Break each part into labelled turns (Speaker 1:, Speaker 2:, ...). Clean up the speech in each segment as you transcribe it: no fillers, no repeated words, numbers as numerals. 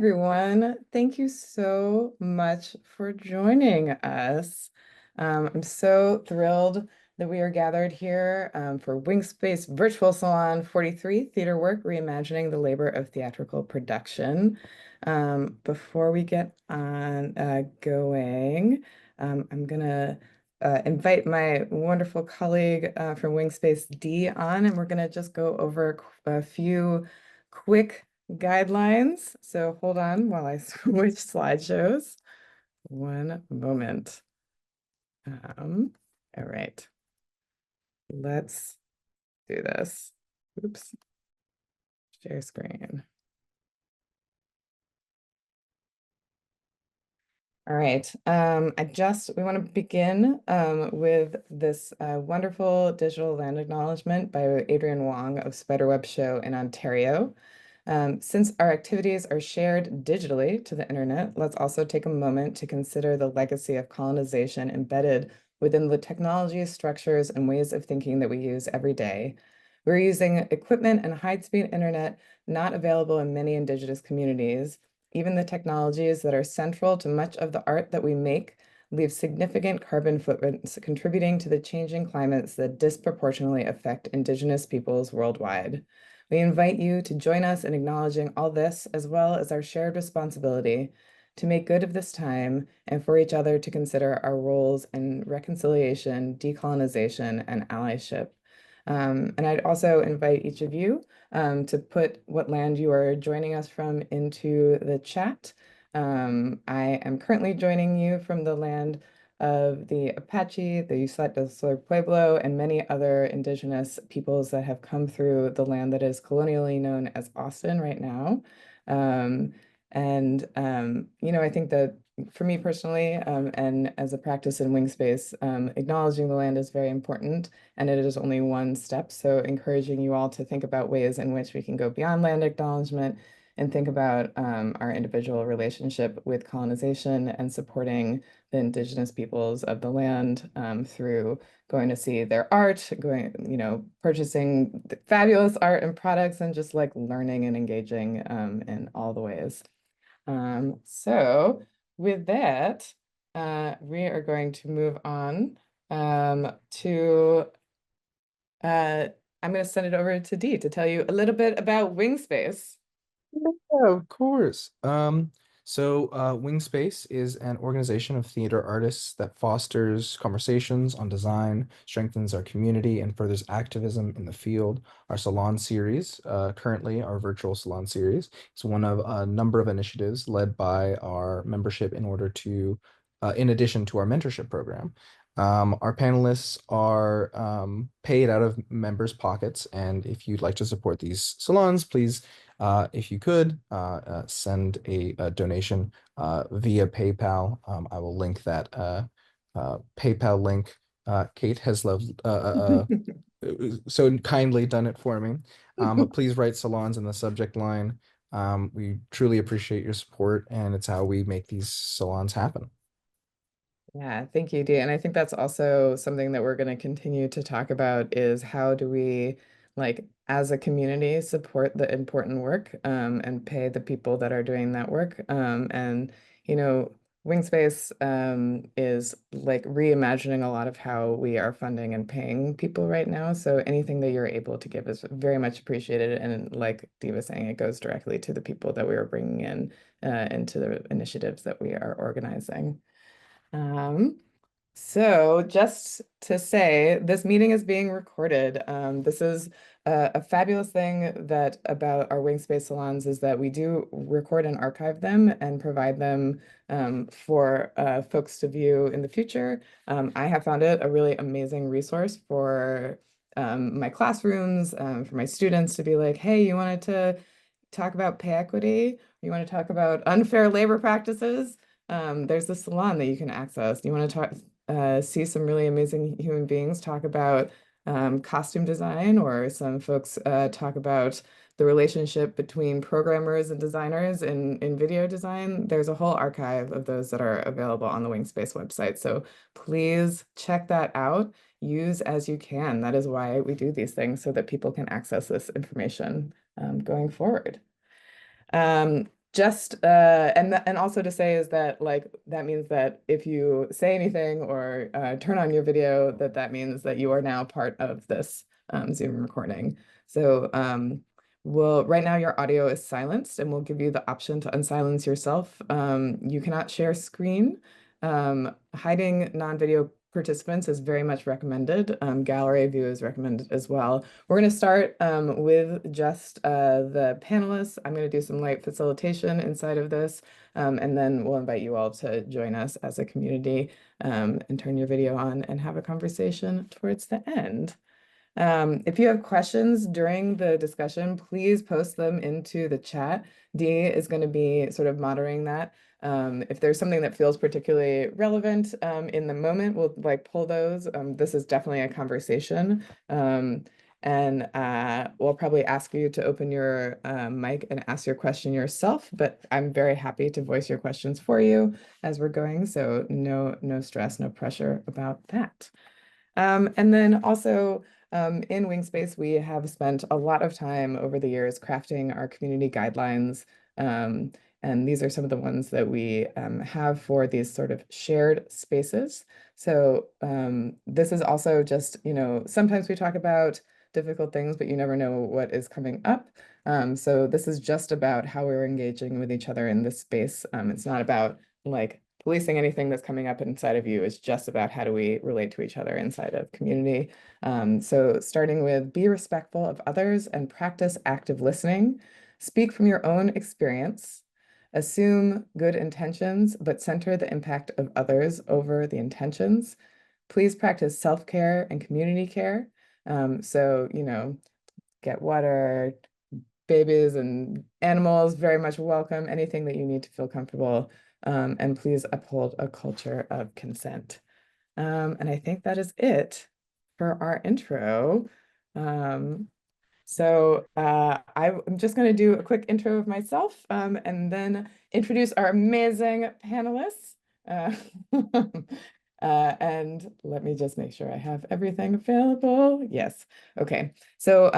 Speaker 1: everyone. Thank you so much for joining us. I'm so thrilled that we are gathered here for Wingspace Virtual Salon 43, Theater Work, Reimagining the Labor of Theatrical Production. Before we get on going, I'm going to invite my wonderful colleague from Wingspace, Dee, on, and we're going to just go over a few quick guidelines. So hold on while I switch slideshows. One moment. All right, let's do this. Oops, share screen. All right, we want to begin with this wonderful digital land acknowledgement by Adrian Wong of Spiderweb Show in Ontario. Since our activities are shared digitally to the internet, let's also take a moment to consider the legacy of colonization embedded within the technologies, structures, and ways of thinking that we use every day. We're using equipment and high-speed internet not available in many Indigenous communities. Even the technologies that are central to much of the art that we make leave significant carbon footprints, contributing to the changing climates that disproportionately affect Indigenous peoples worldwide. We invite you to join us in acknowledging all this, as well as our shared responsibility to make good of this time and for each other to consider our roles in reconciliation, decolonization, and allyship. And I'd also invite each of you to put what land you are joining us from into the chat. I am currently joining you from the land of the Apache, the Usat del Sur Pueblo, and many other indigenous peoples that have come through the land that is colonially known as Austin right now. I think that for me personally, and as a practice in Wingspace, acknowledging the land is very important, and it is only one step. So encouraging you all to think about ways in which we can go beyond land acknowledgement and think about our individual relationship with colonization and supporting the indigenous peoples of the land through going to see their art, purchasing fabulous art and products, and just like learning and engaging in all the ways. So with that, we are going to move on to I'm going to send it over to Dee to tell you a little bit about Wingspace.
Speaker 2: Yeah, of course. Wingspace is an organization of theater artists that fosters conversations on design, strengthens our community, and furthers activism in the field. Our Salon series, currently our virtual Salon series, is one of a number of initiatives led by our membership in addition to our mentorship program. Our panelists are paid out of members' pockets, and if you'd like to support these salons, please if you could send a donation via PayPal. I will link that PayPal link. Kate has so kindly done it for me. But please write salons in the subject line. We truly appreciate your support, and it's how we make these salons happen.
Speaker 1: Yeah, thank you, Dee. And I think that's also something that we're going to continue to talk about is how do we, like, as a community, support the important work and pay the people that are doing that work. You know, Wingspace is like reimagining a lot of how we are funding and paying people right now. So anything that you're able to give is very much appreciated. And like Dee was saying, it goes directly to the people that we are bringing in into the initiatives that we are organizing. Um, so just to say, this meeting is being recorded. This is a fabulous thing that about our Wingspace salons is that we do record and archive them and provide them for folks to view in the future. I have found it a really amazing resource for my classrooms, for my students to be like, hey, you wanted to talk about pay equity? You want to talk about unfair labor practices? There's the salon that you can access. You want to talk, see some really amazing human beings talk about costume design, or some folks talk about the relationship between programmers and designers in video design. There's a whole archive of those that are available on the Wingspace website. So please check that out. Use as you can. That is why we do these things, so that people can access this information going forward. just and also to say is that like that means that if you say anything or turn on your video, that means that you are now part of this Zoom recording. So we'll right now your audio is silenced, and we'll give you the option to unsilence yourself. You cannot share screen. Hiding non-video participants is very much recommended. Gallery view is recommended as well. We're going to start with just the panelists. I'm going to do some light facilitation inside of this, and then we'll invite you all to join us as a community and turn your video on and have a conversation towards the end. If you have questions during the discussion, please post them into the chat. Dee is going to be sort of monitoring that. If there's something that feels particularly relevant in the moment, we'll like pull those. This is definitely a conversation. And we'll probably ask you to open your mic and ask your question yourself, but I'm very happy to voice your questions for you as we're going. So no stress, no pressure about that. And then also in Wingspace, we have spent a lot of time over the years crafting our community guidelines. And these are some of the ones that we have for these sort of shared spaces. So this is also just, sometimes we talk about difficult things, but you never know what is coming up. So this is just about how we're engaging with each other in this space. It's not about like policing anything that's coming up inside of you. Is just about how do we relate to each other inside of community. So starting with be respectful of others and practice active listening. Speak from your own experience. Assume good intentions, but center the impact of others over the intentions. Please practice self-care and community care. So, get water, babies and animals very much welcome, anything that you need to feel comfortable. And please uphold a culture of consent. And I think that is it for our intro. Um, I'm just going to do a quick intro of myself and then introduce our amazing panelists. Uh, and let me just make sure I have everything available. Yes. Okay. So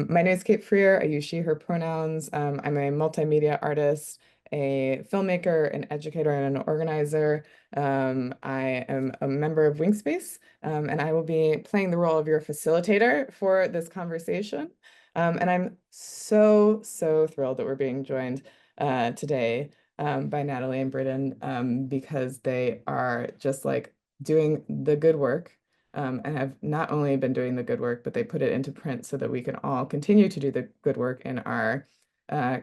Speaker 1: my name is Kate Freer. I use she, her pronouns. I'm a multimedia artist, a filmmaker, an educator, and an organizer. I am a member of Wingspace, and I will be playing the role of your facilitator for this conversation. And I'm so thrilled that we're being joined today by Natalie and Brídín because they are just like doing the good work and have not only been doing the good work, but they put it into print so that we can all continue to do the good work in our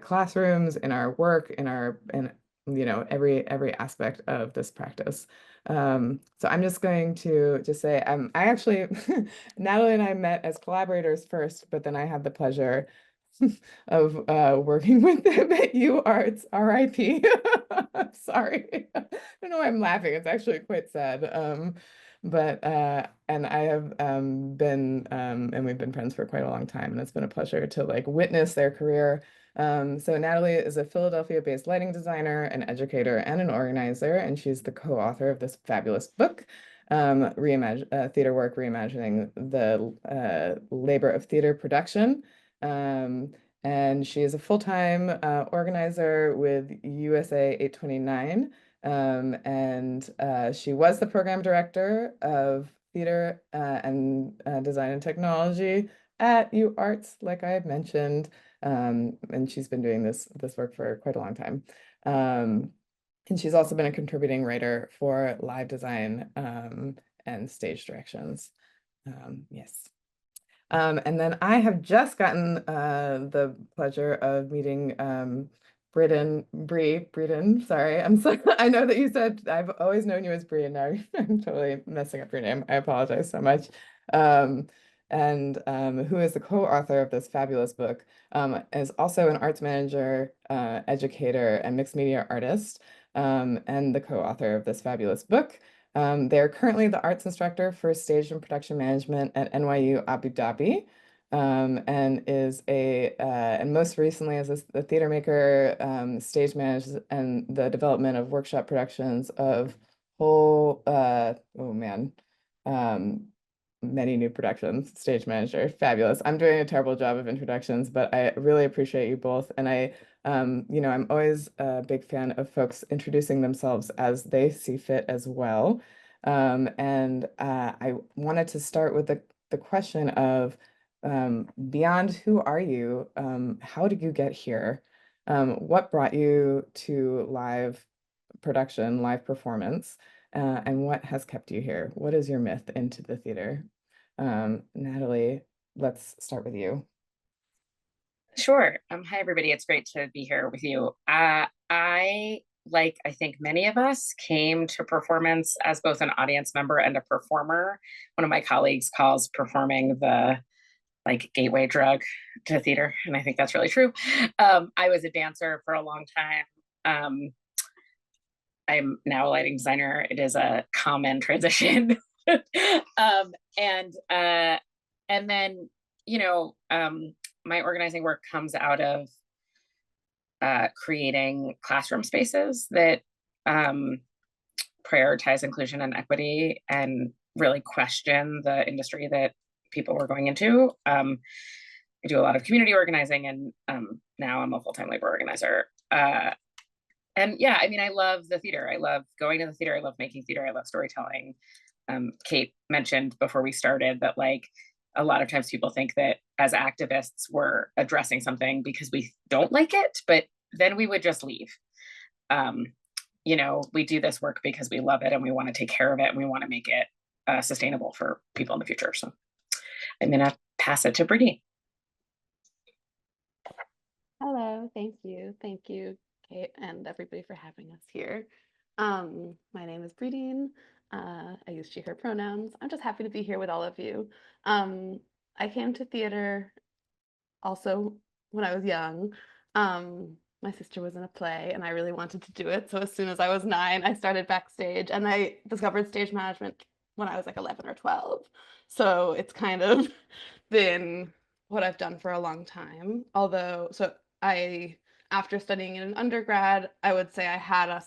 Speaker 1: classrooms, in our work, in every aspect of this practice. So I'm just going to just say I actually Natalie and I met as collaborators first, but then I had the pleasure of working with them at UArts, RIP. I'm sorry. I don't know why I'm laughing. It's actually quite sad. But and I have been and we've been friends for quite a long time, and it's been a pleasure to like witness their career. So Natalie is a Philadelphia-based lighting designer, an educator, and an organizer, and she's the co-author of this fabulous book, Theater Work Reimagining the Labor of Theater Production. And she is a full-time organizer with USA 829. And she was the program director of theater and design and technology at UArts, like I had mentioned. And she's been doing this work for quite a long time. And she's also been a contributing writer for live design and stage directions. Yes. And then I have just gotten the pleasure of meeting Brídín, sorry. I'm sorry. I know that you said I've always known you as Bree, and now I'm totally messing up your name. I apologize so much. And who is the co-author of this fabulous book, is also an arts manager, educator, and mixed media artist, and the co-author of this fabulous book. They're currently the arts instructor for stage and production management at NYU Abu Dhabi, and most recently as a theater maker, stage manages and the development of workshop productions of whole, oh man, um, many new productions, stage manager. Fabulous. I'm doing a terrible job of introductions, but I really appreciate you both. And I'm always a big fan of folks introducing themselves as they see fit as well. I wanted to start with the question of beyond who are you? How did you get here? What brought you to live production, live performance? And what has kept you here? What is your myth into the theater? Natalie, let's start with you.
Speaker 3: Sure. Hi, everybody. It's great to be here with you. Like I think many of us, came to performance as both an audience member and a performer. One of my colleagues calls performing the like gateway drug to theater, and I think that's really true. I was a dancer for a long time. Um, I'm now a lighting designer. It is a common transition. um, and uh, and then my organizing work comes out of creating classroom spaces that um, prioritize inclusion and equity and really question the industry that people were going into. I do a lot of community organizing, and now I'm a full-time labor organizer. And yeah, I mean, I love the theater. I love going to the theater. I love making theater. I love storytelling. Kate mentioned before we started that like a lot of times people think that as activists we're addressing something because we don't like it, but then we would just leave. Um, we do this work because we love it and we want to take care of it and we want to make it sustainable for people in the future. So I'm gonna pass it to Brídín.
Speaker 4: Hello, thank you. Thank you, Kate, and everybody for having us here. My name is Brídín. I use she, her pronouns. I'm just happy to be here with all of you. I came to theater also when I was young. My sister was in a play and I really wanted to do it. So as soon as I was 9, I started backstage and I discovered stage management when I was like 11 or 12. So it's kind of been what I've done for a long time. Although, so I, after studying in an undergrad, I would say I've had a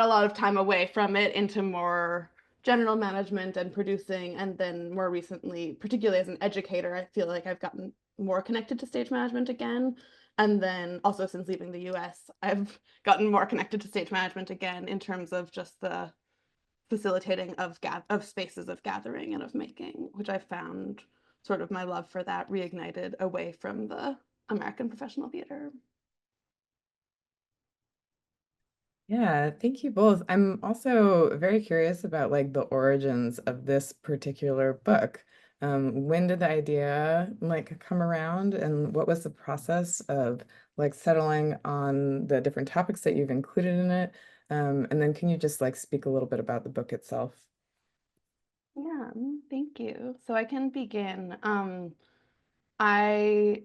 Speaker 4: lot of time away from it into more general management and producing. And then more recently, particularly as an educator, I feel like I've gotten more connected to stage management again. And then also since leaving the US, I've gotten more connected to stage management again in terms of just the facilitating of spaces of gathering and of making, which I found sort of my love for that reignited away from the American professional theater.
Speaker 1: Yeah, thank you both. I'm also very curious about like the origins of this particular book. When did the idea like come around, and what was the process of like settling on the different topics that you've included in it? And then can you just like speak a little bit about the book itself?
Speaker 4: Yeah, thank you. So I can begin. I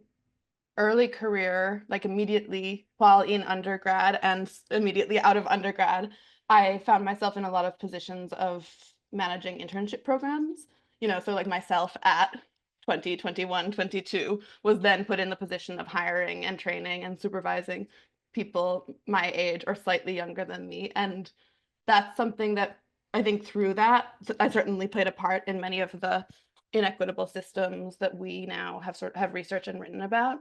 Speaker 4: early career, like immediately while in undergrad and immediately out of undergrad, I found myself in a lot of positions of managing internship programs. So like myself at 20, 21, 22 was then put in the position of hiring and training and supervising people my age or slightly younger than me. And that's something that I think through that, I certainly played a part in many of the inequitable systems that we now have researched and written about.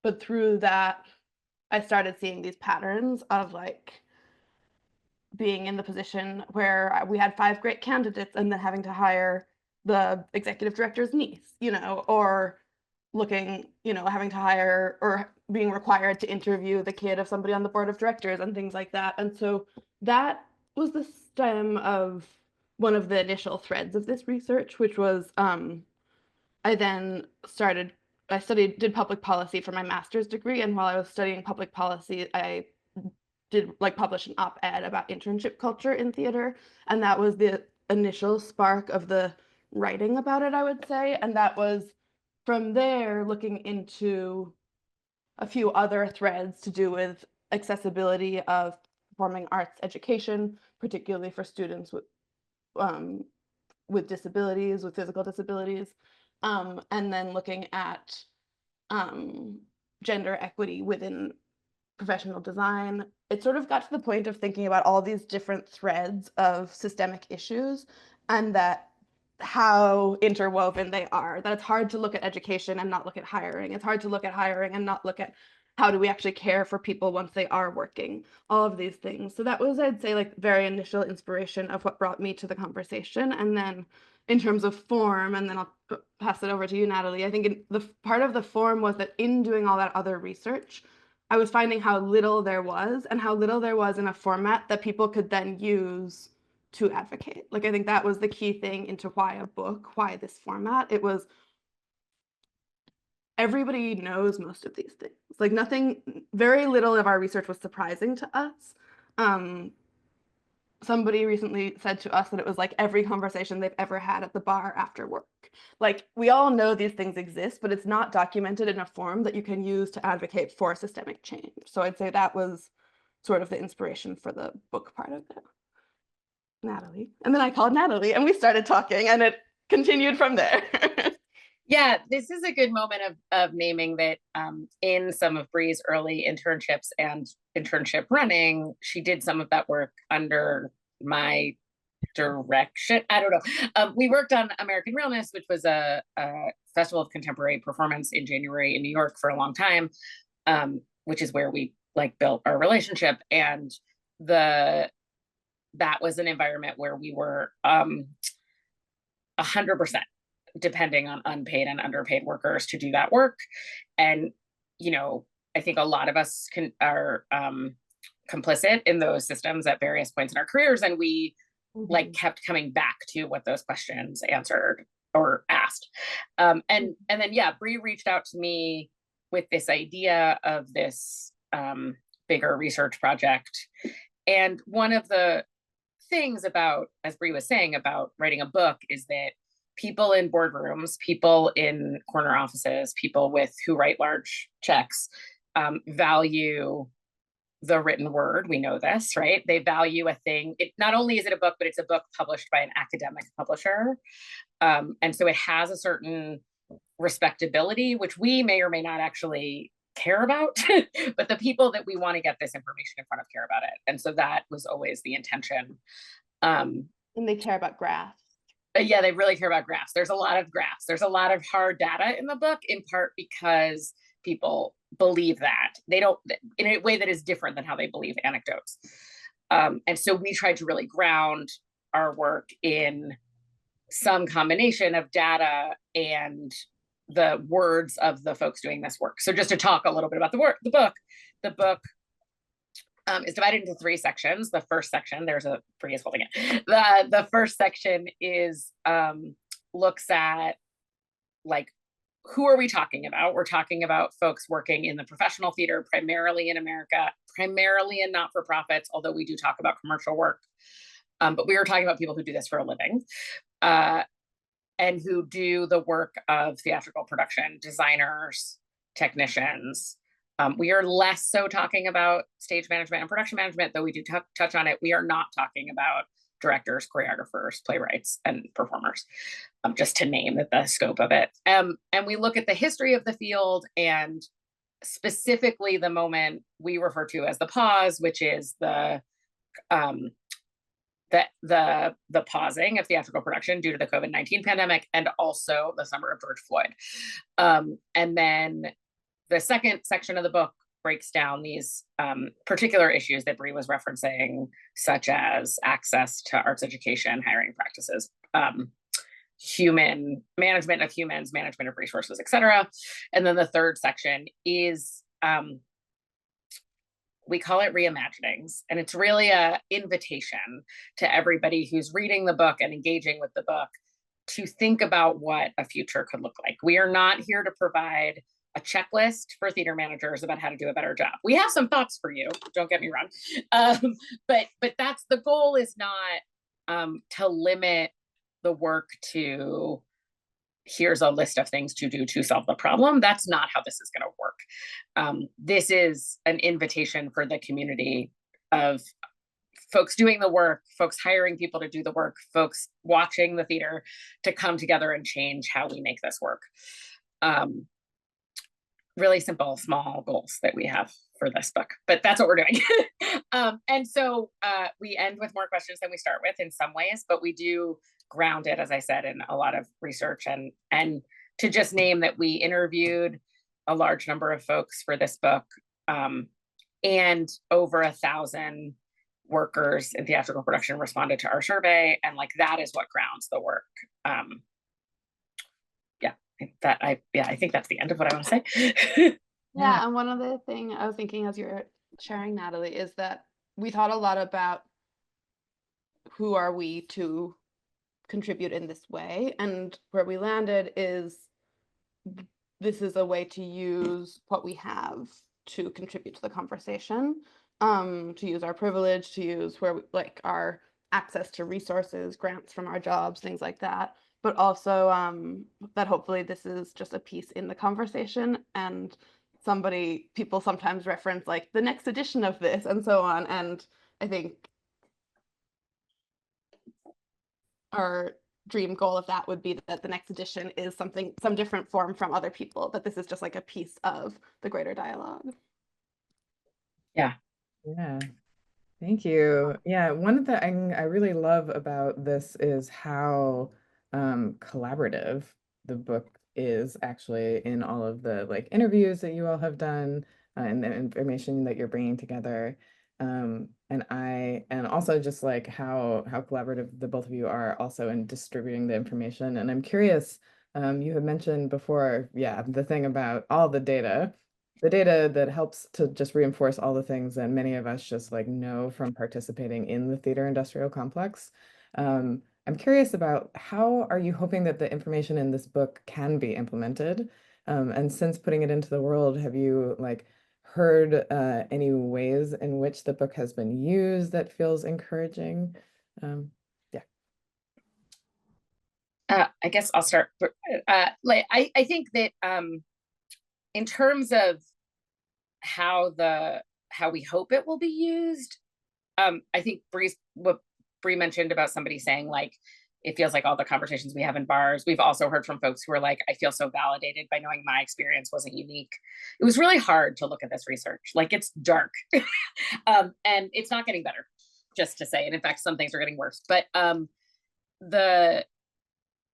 Speaker 4: But through that, I started seeing these patterns of like being in the position where we had 5 great candidates and then having to hire the executive director's niece, or having to hire or being required to interview the kid of somebody on the board of directors and things like that. And so that was the stem of one of the initial threads of this research, which was I then started, did public policy for my master's degree. And while I was studying public policy, I did like publish an op-ed about internship culture in theater. And that was the initial spark of the writing about it, I would say. And that was from there looking into a few other threads to do with accessibility of performing arts education, particularly for students with disabilities, with physical disabilities, and then looking at um, gender equity within professional design. It sort of got to the point of thinking about all these different threads of systemic issues and that how interwoven they are, that it's hard to look at education and not look at hiring. It's hard to look at hiring and not look at how do we actually care for people once they are working, all of these things. So that was, I'd say, like very initial inspiration of what brought me to the conversation. And then in terms of form, and then I'll pass it over to you, Natalie, I think the part of the form was that in doing all that other research, I was finding how little there was, and how little there was in a format that people could then use to advocate. Like, I think that was the key thing into why a book, why this format. It was everybody knows most of these things. Like nothing, very little of our research was surprising to us. Somebody recently said to us that it was like every conversation they've ever had at the bar after work. Like we all know these things exist, but it's not documented in a form that you can use to advocate for systemic change. So I'd say that was sort of the inspiration for the book part of it. Natalie. And then I called Natalie and we started talking and it continued from there.
Speaker 3: Yeah, this is a good moment of naming that in some of Bree's early internships and internship running, she did some of that work under my direction. I don't know. We worked on American Realness, which was a festival of contemporary performance in January in New York for a long time, which is where we like built our relationship. And that was an environment where we were 100% depending on unpaid and underpaid workers to do that work. And, you know, I think a lot of us are complicit in those systems at various points in our careers. And we like kept coming back to what those questions answered or asked. And then, yeah, Bree reached out to me with this idea of this bigger research project. And one of the things about, as Bree was saying, about writing a book is that people in boardrooms, people in corner offices, people who write large checks value the written word. We know this, right? They value a thing. Not only is it a book, but it's a book published by an academic publisher. And so it has a certain respectability, which we may or may not actually care about, but the people that we want to get this information in front of care about it. And so that was always the intention.
Speaker 4: And they care about graphs.
Speaker 3: Yeah, they really care about graphs. There's a lot of graphs. There's a lot of hard data in the book, in part because people believe that. They don't, in a way that is different than how they believe anecdotes. And so we tried to really ground our work in some combination of data and the words of the folks doing this work. So just to talk a little bit about the book is divided into 3 sections. The first section, Bree is holding it. The first section is looks at like, who are we talking about? We're talking about folks working in the professional theater, primarily in America, primarily in not-for-profits, although we do talk about commercial work. But we were talking about people who do this for a living and who do the work of theatrical production, designers, technicians. We are less so talking about stage management and production management, though we do touch on it. We are not talking about directors, choreographers, playwrights, and performers, just to name the scope of it. And we look at the history of the field and specifically the moment we refer to as the pause, which is the pausing of theatrical production due to the COVID-19 pandemic, and also the summer of George Floyd. And then the second section of the book breaks down these particular issues that Bree was referencing, such as access to arts education, hiring practices, human management of humans, management of resources, et cetera. And then the third section is, we call it Reimaginings. And it's really an invitation to everybody who's reading the book and engaging with the book to think about what a future could look like. We are not here to provide a checklist for theater managers about how to do a better job. We have some thoughts for you, don't get me wrong. But that's the goal, is not to limit the work to here's a list of things to do to solve the problem. That's not how this is going to work. This is an invitation for the community of folks doing the work, folks hiring people to do the work, folks watching the theater, to come together and change how we make this work. Really simple, small goals that we have for this book, but that's what we're doing. And so we end with more questions than we start with in some ways, but we do grounded, as I said, in a lot of research. And to just name that we interviewed a large number of folks for this book, and over 1,000 workers in theatrical production responded to our survey, and like that is what grounds the work. I think that's the end of what I want to say.
Speaker 4: Yeah, and one other thing I was thinking as you're sharing, Natalie, is that we thought a lot about who are we to contribute in this way, and where we landed is this is a way to use what we have to contribute to the conversation, to use our privilege, to use where we, like our access to resources, grants from our jobs, things like that, but also that hopefully this is just a piece in the conversation, and people sometimes reference like the next edition of this and so on, and I think our dream goal of that would be that the next edition is some different form from other people, that this is just like a piece of the greater dialogue.
Speaker 3: Yeah.
Speaker 1: Thank you. Yeah, one of the thing I really love about this is how collaborative the book is actually in all of the like interviews that you all have done, and the information that you're bringing together. And also just like how collaborative the both of you are also in distributing the information. And I'm curious, you had mentioned before, yeah, the thing about all the data that helps to just reinforce all the things that many of us just like know from participating in the theater industrial complex. I'm curious about how are you hoping that the information in this book can be implemented? And since putting it into the world, have you like heard any ways in which the book has been used that feels encouraging? Yeah.
Speaker 3: I guess I'll start. Like I think that in terms of how we hope it will be used, I think what Bree mentioned about somebody saying like it feels like all the conversations we have in bars. We've also heard from folks who are like, I feel so validated by knowing my experience wasn't unique. It was really hard to look at this research. Like it's dark, and it's not getting better, just to say. And in fact, some things are getting worse. But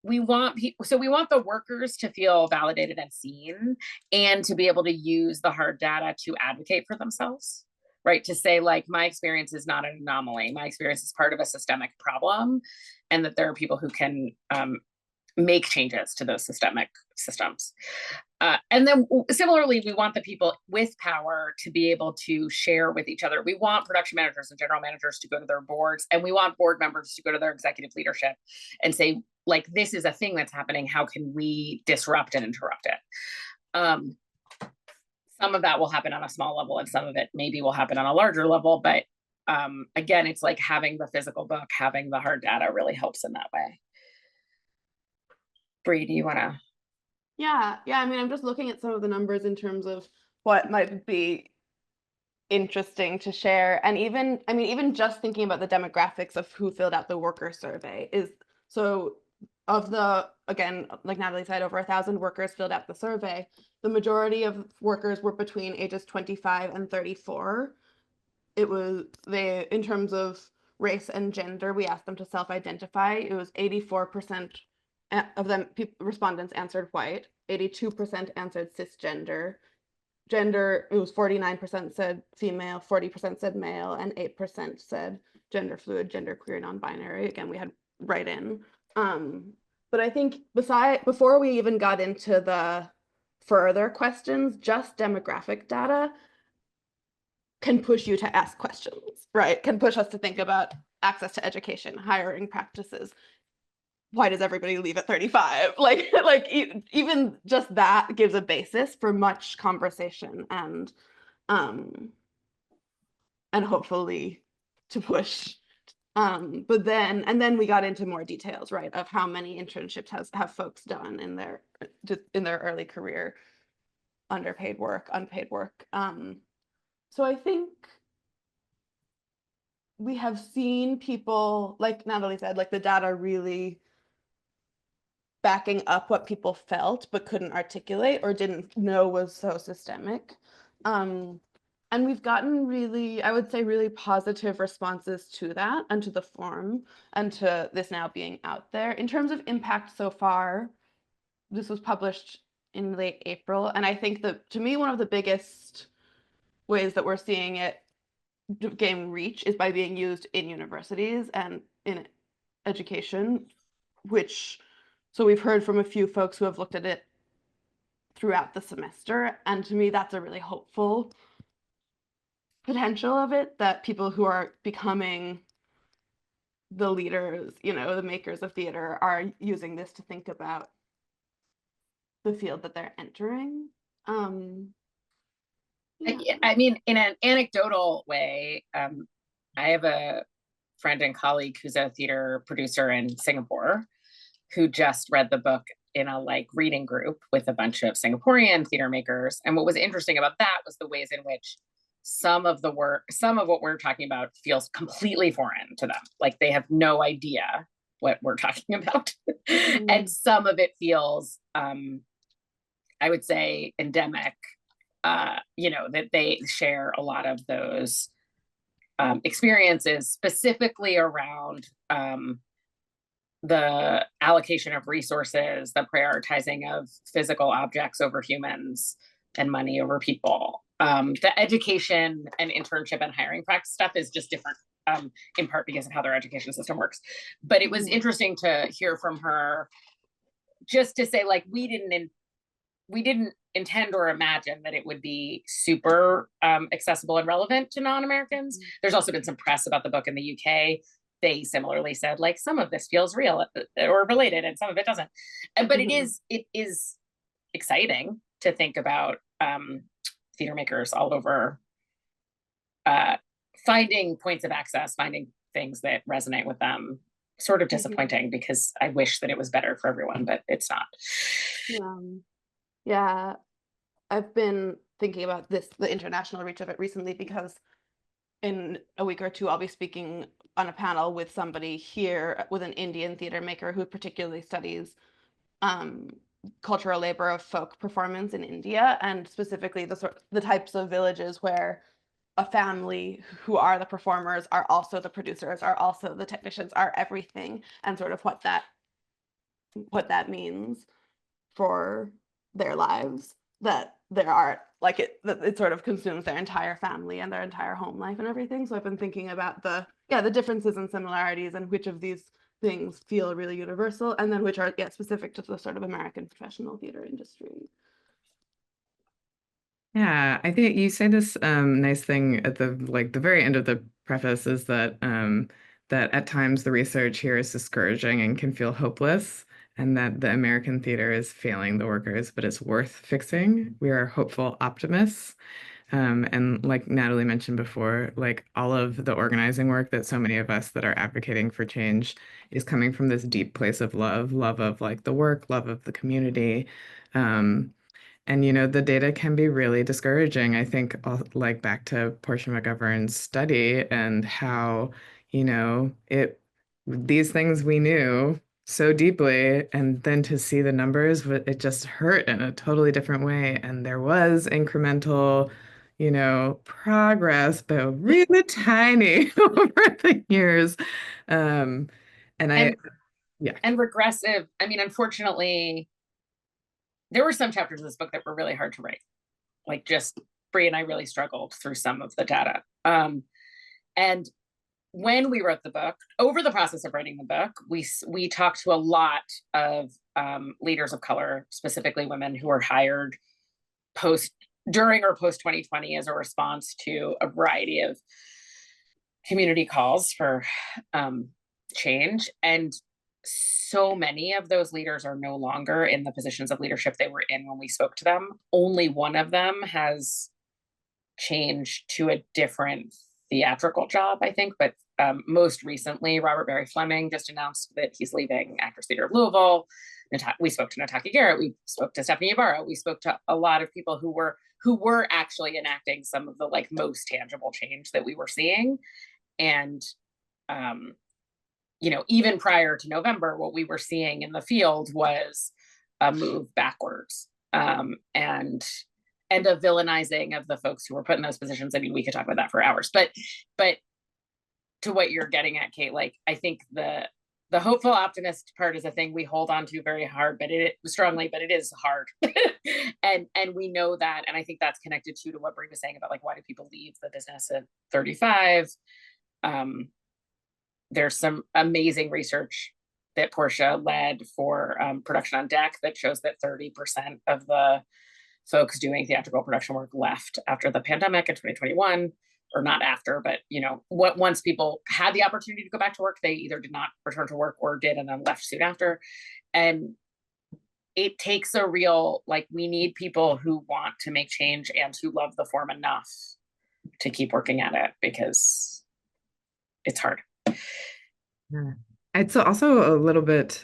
Speaker 3: we want the workers to feel validated and seen, and to be able to use the hard data to advocate for themselves, right? To say like, my experience is not an anomaly. My experience is part of a systemic problem, and that there are people who can make changes to those systemic systems. And then similarly, we want the people with power to be able to share with each other. We want production managers and general managers to go to their boards, and we want board members to go to their executive leadership and say, like, this is a thing that's happening. How can we disrupt and interrupt it? Some of that will happen on a small level, and some of it maybe will happen on a larger level. But again, it's like having the physical book, having the hard data really helps in that way. Bree, do you want to?
Speaker 4: Yeah. I mean, I'm just looking at some of the numbers in terms of what might be interesting to share. And even just thinking about the demographics of who filled out the worker survey is, so of the, again, like Natalie said, over 1,000 workers filled out the survey. The majority of workers were between ages 25 and 34. In terms of race and gender, we asked them to self-identify. It was 84% of them, respondents answered white, 82% answered cisgender. Gender, it was 49% said female, 40% said male, and 8% said gender fluid, gender queer, non-binary. Again, we had right in. But I think before we even got into the further questions, just demographic data can push you to ask questions, right? Can push us to think about access to education, hiring practices. Why does everybody leave at 35? Like even just that gives a basis for much conversation and hopefully to push. But then we got into more details, right, of how many internships have folks done in their early career, underpaid work, unpaid work. So I think we have seen people, like Natalie said, like the data really backing up what people felt but couldn't articulate or didn't know was so systemic. And we've gotten really, I would say, really positive responses to that and to the form and to this now being out there. In terms of impact so far, this was published in late April. And I think that, to me, one of the biggest ways that we're seeing it gain reach is by being used in universities and in education, which, so we've heard from a few folks who have looked at it throughout the semester. And to me, that's a really hopeful potential of it, that people who are becoming the leaders, you know, the makers of theater are using this to think about the field that they're entering. Yeah.
Speaker 3: I mean, in an anecdotal way, I have a friend and colleague who's a theater producer in Singapore who just read the book in a like reading group with a bunch of Singaporean theater makers. And what was interesting about that was the ways in which some of what we're talking about feels completely foreign to them. Like they have no idea what we're talking about. And some of it feels, I would say, endemic, you know, that they share a lot of those experiences, specifically around the allocation of resources, the prioritizing of physical objects over humans and money over people. The education and internship and hiring practice stuff is just different, in part because of how their education system works. But it was interesting to hear from her, just to say, like, we didn't intend or imagine that it would be super accessible and relevant to non-Americans. There's also been some press about the book in the UK. They similarly said, like, some of this feels real or related and some of it doesn't. But it is exciting to think about theater makers all over finding points of access, finding things that resonate with them. Sort of disappointing because I wish that it was better for everyone, but it's not.
Speaker 4: Yeah, I've been thinking about the international reach of it recently, because in a week or two, I'll be speaking on a panel with somebody here, with an Indian theater maker who particularly studies cultural labor of folk performance in India, and specifically the types of villages where a family who are the performers are also the producers, are also the technicians, are everything, and sort of what that means for their lives, that their art, like it sort of consumes their entire family and their entire home life and everything. So I've been thinking about the differences and similarities, and which of these things feel really universal, and then which are specific to the sort of American professional theater industry.
Speaker 1: Yeah, I think you say this nice thing at the very end of the preface, is that that at times the research here is discouraging and can feel hopeless, and that the American theater is failing the workers, but it's worth fixing. We are hopeful optimists. And like Natalie mentioned before, like all of the organizing work that so many of us that are advocating for change is coming from this deep place of love of like the work, love of the community. And you know, the data can be really discouraging. I think like back to Portia McGovern's study and how, you know, these things we knew so deeply, and then to see the numbers, it just hurt in a totally different way. And there was incremental, you know, progress, but really tiny over the years. And yeah.
Speaker 3: And regressive. I mean, unfortunately, there were some chapters of this book that were really hard to write. Like, just Bree and I really struggled through some of the data. And when we wrote the book, over the process of writing the book, we talked to a lot of leaders of color, specifically women, who were hired during or post 2020 as a response to a variety of community calls for change. And so many of those leaders are no longer in the positions of leadership they were in when we spoke to them. Only one of them has changed to a different theatrical job, I think. But most recently, Robert Barry Fleming just announced that he's leaving Actors Theater of Louisville. We spoke to Natalie Garrett. We spoke to Stephanie Ibarra. We spoke to a lot of people who were actually enacting some of the like most tangible change that we were seeing. And you know, even prior to November, what we were seeing in the field was a move backwards. And and a villainizing of the folks who were put in those positions. I mean, we could talk about that for hours, but to what you're getting at, Kate, like, I think the hopeful optimist part is a thing we hold on to very hard, but it is hard. and we know that. And I think that's connected to what Brie was saying about like, why do people leave the business at 35? There's some amazing research that Portia led for Production on Deck that shows that 30% of the folks doing theatrical production work left after the pandemic in 2021, or not after, but once people had the opportunity to go back to work, they either did not return to work or did and then left soon after. And it takes a real, like, we need people who want to make change and who love the form enough to keep working at it, because it's hard.
Speaker 1: Yeah. It's also a little bit,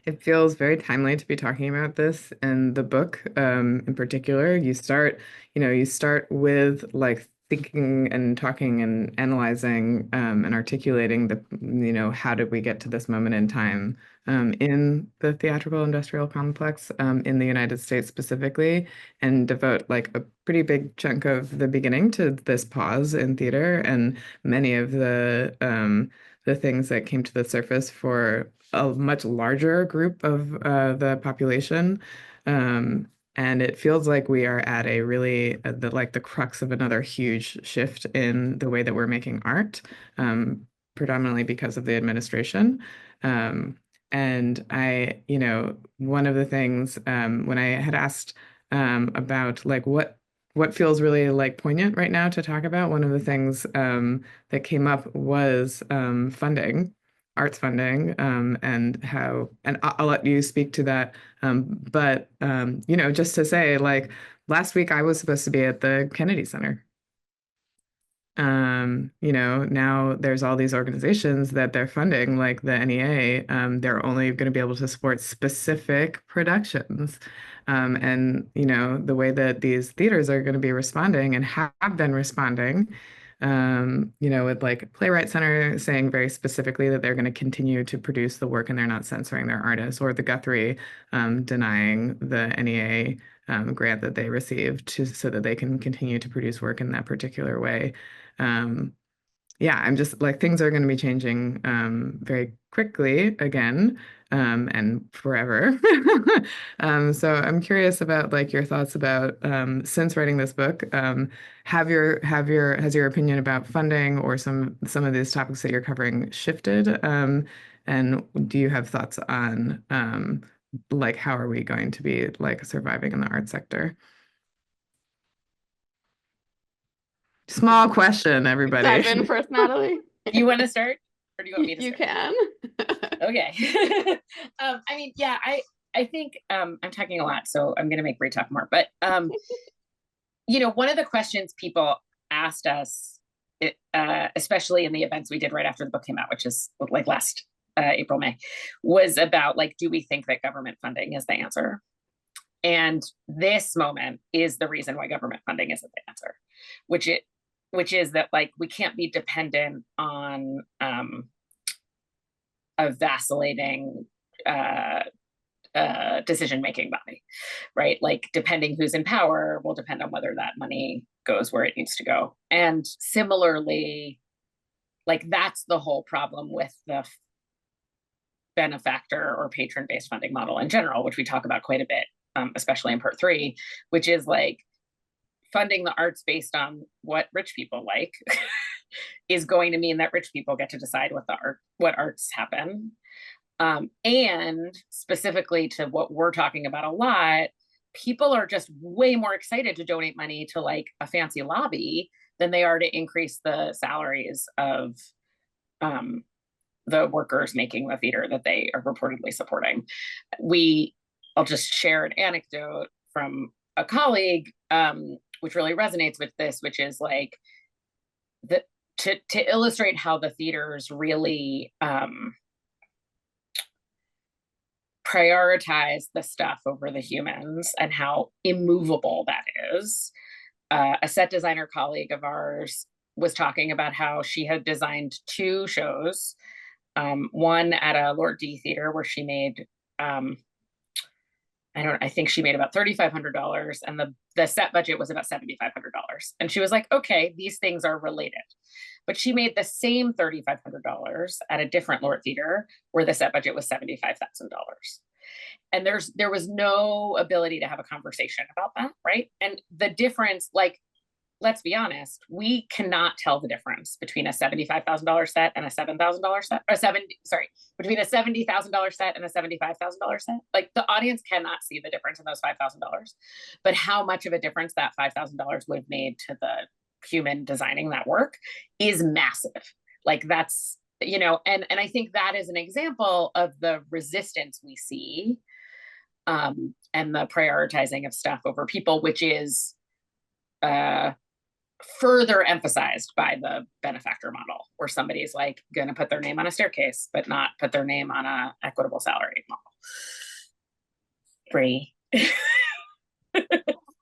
Speaker 1: it feels very timely to be talking about this in the book. In particular, you start with like thinking and talking and analyzing and articulating how did we get to this moment in time in the theatrical industrial complex in the United States specifically, and devote like a pretty big chunk of the beginning to this pause in theater and many of the things that came to the surface for a much larger group of the population. And it feels like we are at a really the crux of another huge shift in the way that we're making art, predominantly because of the administration. And one of the things when I had asked about like what feels really like poignant right now to talk about, one of the things that came up was funding, arts funding, and I'll let you speak to that. But just to say, like, last week I was supposed to be at the Kennedy Center. Now there's all these organizations that they're funding, like the NEA. They're only going to be able to support specific productions. And the way that these theaters are going to be responding and have been responding, with like Playwright Center saying very specifically that they're going to continue to produce the work and they're not censoring their artists, or the Guthrie denying the NEA grant that they received so that they can continue to produce work in that particular way. Yeah, I'm just like, things are going to be changing very quickly again, and forever. So I'm curious about like your thoughts about since writing this book, has your opinion about funding or some of these topics that you're covering shifted? And do you have thoughts on like how are we going to be like surviving in the art sector? Small question, everybody.
Speaker 4: Dive in first, Natalie.
Speaker 3: You want to start, or do you want me to
Speaker 4: You
Speaker 3: start?
Speaker 4: can.
Speaker 3: Okay. I mean, yeah, I think I'm talking a lot, so I'm going to make Brie talk more. But one of the questions people asked us, especially in the events we did right after the book came out, which is like last April, May, was about like, do we think that government funding is the answer? And this moment is the reason why government funding isn't the answer, which is that like we can't be dependent on a vacillating decision-making body, right? Like, depending who's in power will depend on whether that money goes where it needs to go. And similarly, like, that's the whole problem with the benefactor or patron-based funding model in general, which we talk about quite a bit, especially in part 3, which is like funding the arts based on what rich people like is going to mean that rich people get to decide what arts happen. And specifically to what we're talking about a lot, people are just way more excited to donate money to like a fancy lobby than they are to increase the salaries of the workers making the theater that they are reportedly supporting. I'll just share an anecdote from a colleague, which really resonates with this, which is like to illustrate how the theaters really prioritize the stuff over the humans and how immovable that is. A set designer colleague of ours was talking about how she had designed 2 shows, one at a Lord D theater where she made I think she made about $3,500 and the set budget was about $7,500. And she was like, okay, these things are related. But she made the same $3,500 at a different Lord Theater where the set budget was $75,000. And there was no ability to have a conversation about that, right? And the difference, like, let's be honest, we cannot tell the difference between a $75,000 set and a $7,000 set, or between a $70,000 set and a $75,000 set. Like, the audience cannot see the difference in those $5,000, but how much of a difference that $5,000 would have made to the human designing that work is massive. Like, that's, and I think that is an example of the resistance we see, and the prioritizing of stuff over people, which is further emphasized by the benefactor model, where somebody's like going to put their name on a staircase, but not put their name on a equitable salary model. Bree.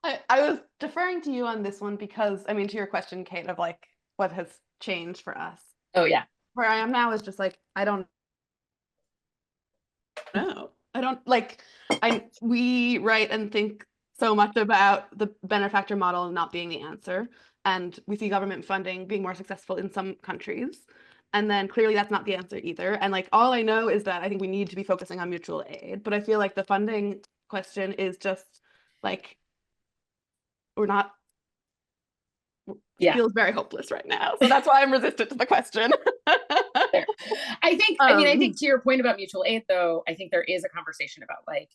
Speaker 4: I was deferring to you on this one because, I mean, to your question, Kate, of like what has changed for us.
Speaker 3: Oh yeah.
Speaker 4: Where I am now is just like, I don't know. I don't like, we write and think so much about the benefactor model not being the answer. And we see government funding being more successful in some countries. And then clearly that's not the answer either. And like, all I know is that I think we need to be focusing on mutual aid. But I feel like the funding question is just like, we're not, feels very hopeless right now. So that's why I'm resistant to the question.
Speaker 3: I think to your point about mutual aid, though, I think there is a conversation about like,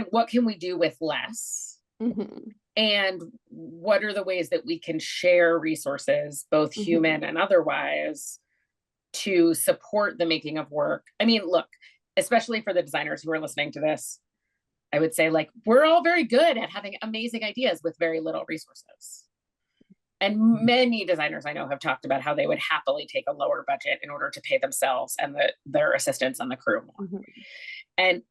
Speaker 3: what can we do with less?
Speaker 4: Mm-hmm.
Speaker 3: And what are the ways that we can share resources, both human and otherwise, to support the making of work? I mean, look, especially for the designers who are listening to this, I would say, like, we're all very good at having amazing ideas with very little resources. And many designers I know have talked about how they would happily take a lower budget in order to pay themselves and their assistants and the crew more. Mm-hmm. And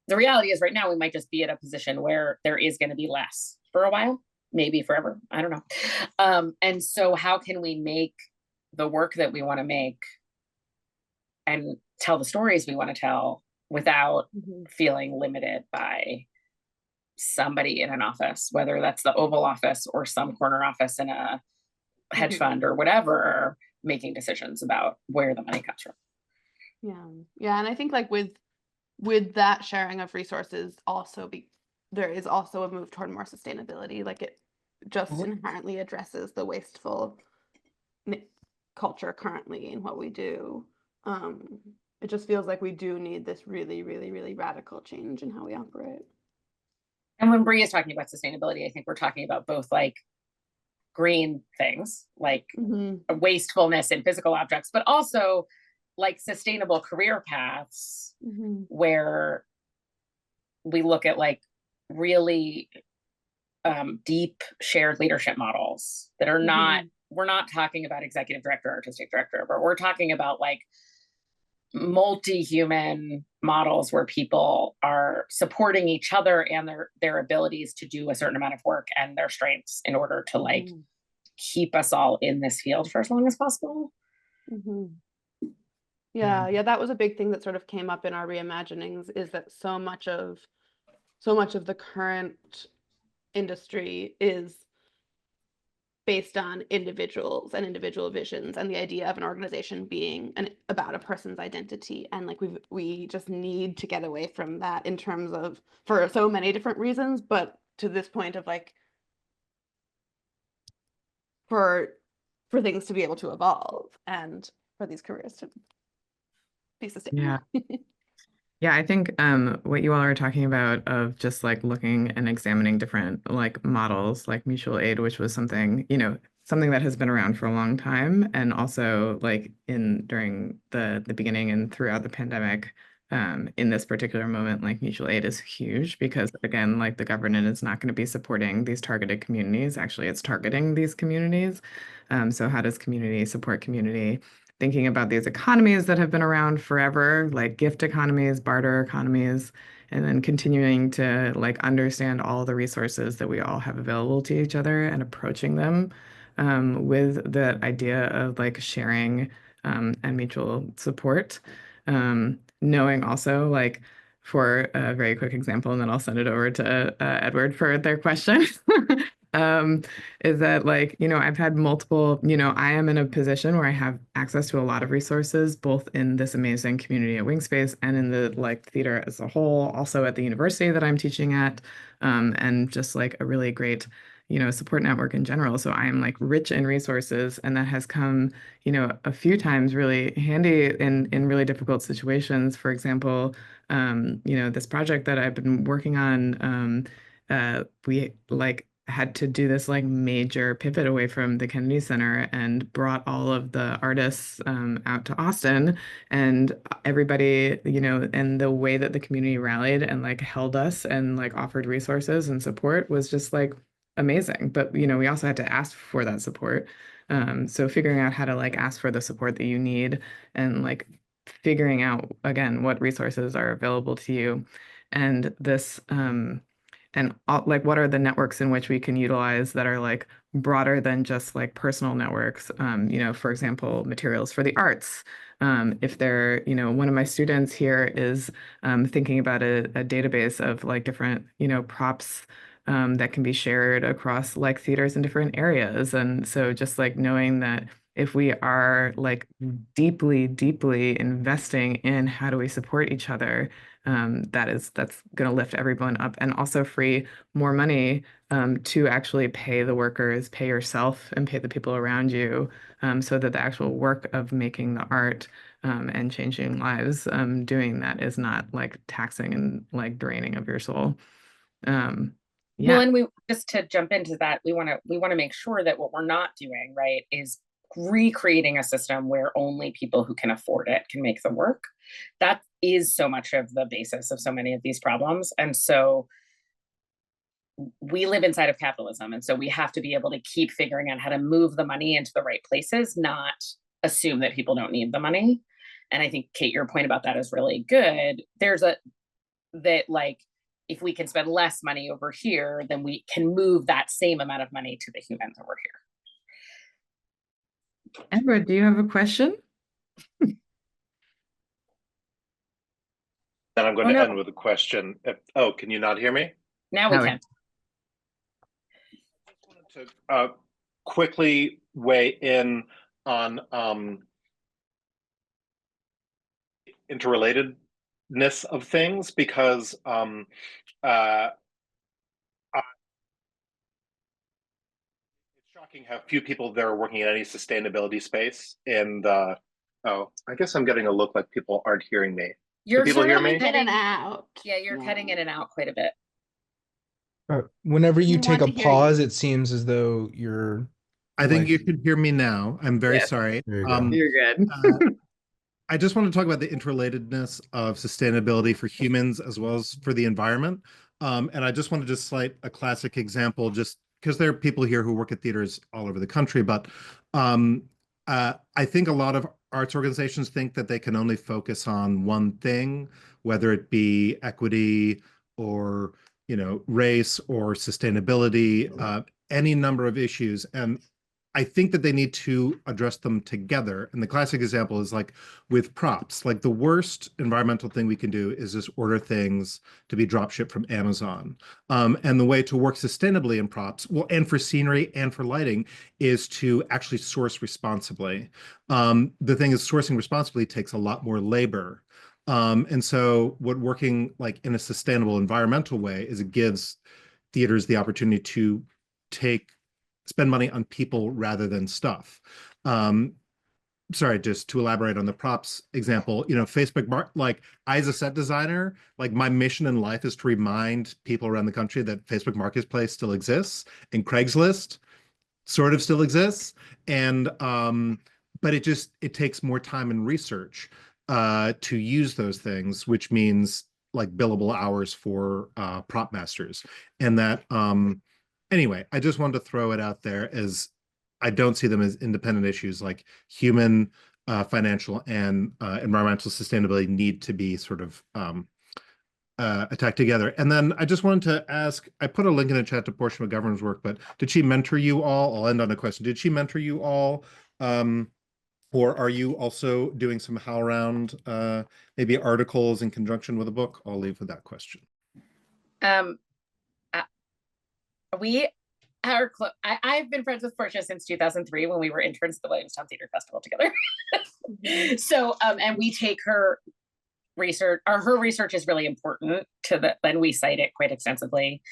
Speaker 3: the reality is right now we might just be at a position where there is going to be less for a while, maybe forever. I don't know. And so how can we make the work that we want to make and tell the stories we want to tell without feeling limited by somebody in an office, whether that's the Oval Office or some corner office in a hedge fund or whatever, making decisions about where the money comes from.
Speaker 4: Yeah. And I think like with that sharing of resources there is also a move toward more sustainability. Like, it just inherently addresses the wasteful culture currently in what we do. It just feels like we do need this really, really, really radical change in how we operate.
Speaker 3: And when Bree is talking about sustainability, I think we're talking about both like green things, like wastefulness in physical objects, but also like sustainable career paths where we look at like really deep shared leadership models that are not, we're not talking about executive director, artistic director, but we're talking about like multi-human models where people are supporting each other and their abilities to do a certain amount of work and their strengths in order to like keep us all in this field for as long as possible.
Speaker 4: Yeah, that was a big thing that sort of came up in our reimaginings, is that so much of the current industry is based on individuals and individual visions, and the idea of an organization being about a person's identity. And like we just need to get away from that in terms of, for so many different reasons, but to this point of like, for things to be able to evolve and for these careers to be sustainable.
Speaker 1: Yeah, I think what you all are talking about of just like looking and examining different like models like mutual aid, which was something, something that has been around for a long time, and also like during the beginning and throughout the pandemic, in this particular moment, like mutual aid is huge because again, like the government is not going to be supporting these targeted communities. Actually, it's targeting these communities. So how does community support community? Thinking about these economies that have been around forever, like gift economies, barter economies, and then continuing to like understand all the resources that we all have available to each other and approaching them with the idea of like sharing and mutual support. Knowing also like for a very quick example, and then I'll send it over to Edward for their question. Um, is that like, I've had multiple, I am in a position where I have access to a lot of resources, both in this amazing community at Wingspace and in the like theater as a whole, also at the university that I'm teaching at, and just like a really great, support network in general. So I am like rich in resources, and that has come, a few times really handy in really difficult situations. For example, this project that I've been working on, we like had to do this like major pivot away from the Kennedy Center and brought all of the artists out to Austin, and everybody, and the way that the community rallied and like held us and like offered resources and support was just like amazing. But we also had to ask for that support. So figuring out how to like ask for the support that you need, and like figuring out again what resources are available to you, and this like what are the networks in which we can utilize that are like broader than just like personal networks. For example, materials for the arts. If they're, one of my students here is thinking about a database of like different, props that can be shared across like theaters in different areas. And so just like knowing that if we are like deeply, deeply investing in how do we support each other, that's going to lift everyone up and also free more money to actually pay the workers, pay yourself, and pay the people around you, so that the actual work of making the art and changing lives, doing that is not like taxing and like draining of your soul.
Speaker 3: Well,
Speaker 1: Yeah.
Speaker 3: and we just to jump into that, we want to make sure that what we're not doing, right, is recreating a system where only people who can afford it can make the work. That is so much of the basis of so many of these problems. And so we live inside of capitalism. And so we have to be able to keep figuring out how to move the money into the right places, not assume that people don't need the money. And I think, Kate, your point about that is really good. Like, if we can spend less money over here, then we can move that same amount of money to the humans over here.
Speaker 1: Edward, do you have a question?
Speaker 5: Then I'm going to end with a question. Can you not hear me?
Speaker 3: Now we can.
Speaker 5: I wanted to quickly weigh in on interrelatedness of things, because it's shocking how few people there are working in any sustainability space. And I guess I'm getting a look like people aren't hearing me.
Speaker 3: You're
Speaker 5: people hear me?
Speaker 4: In and out.
Speaker 3: Yeah, you're cutting in and out quite a bit.
Speaker 2: Whenever you
Speaker 4: We
Speaker 2: take
Speaker 4: want
Speaker 2: a
Speaker 4: to hear you.
Speaker 2: pause, it seems as though you're
Speaker 6: I think
Speaker 2: like-
Speaker 6: you can hear me now. I'm very
Speaker 1: Yes.
Speaker 6: sorry.
Speaker 2: There you go.
Speaker 1: You're good.
Speaker 6: I just want to talk about the interrelatedness of sustainability for humans as well as for the environment. And I just want to cite a classic example, just because there are people here who work at theaters all over the country. But I think a lot of arts organizations think that they can only focus on one thing, whether it be equity or race or sustainability, any number of issues. And I think that they need to address them together. And the classic example is like with props. Like the worst environmental thing we can do is just order things to be drop shipped from Amazon. And the way to work sustainably in props, well, and for scenery and for lighting, is to actually source responsibly. The thing is, sourcing responsibly takes a lot more labor. And so what working like in a sustainable environmental way is it gives theaters the opportunity to spend money on people rather than stuff. Sorry, just to elaborate on the props example, Facebook, like I as a set designer, like my mission in life is to remind people around the country that Facebook Marketplace still exists and Craigslist sort of still exists. And, but it takes more time and research to use those things, which means like billable hours for prop masters. And that, anyway, I just wanted to throw it out there as I don't see them as independent issues. Like human, financial, and environmental sustainability need to be sort of attacked together. And then I just wanted to ask, I put a link in the chat to Portia McGovern's work, but did she mentor you all? I'll end on a question. Did she mentor you all Or are you also doing some HowlRound, maybe articles in conjunction with a book? I'll leave with that question.
Speaker 3: Um, we are I've been friends with Portia since 2003 when we were interns at the Williamstown Theater Festival together. So, and we take her research, or her research is really important to the, and we cite it quite extensively.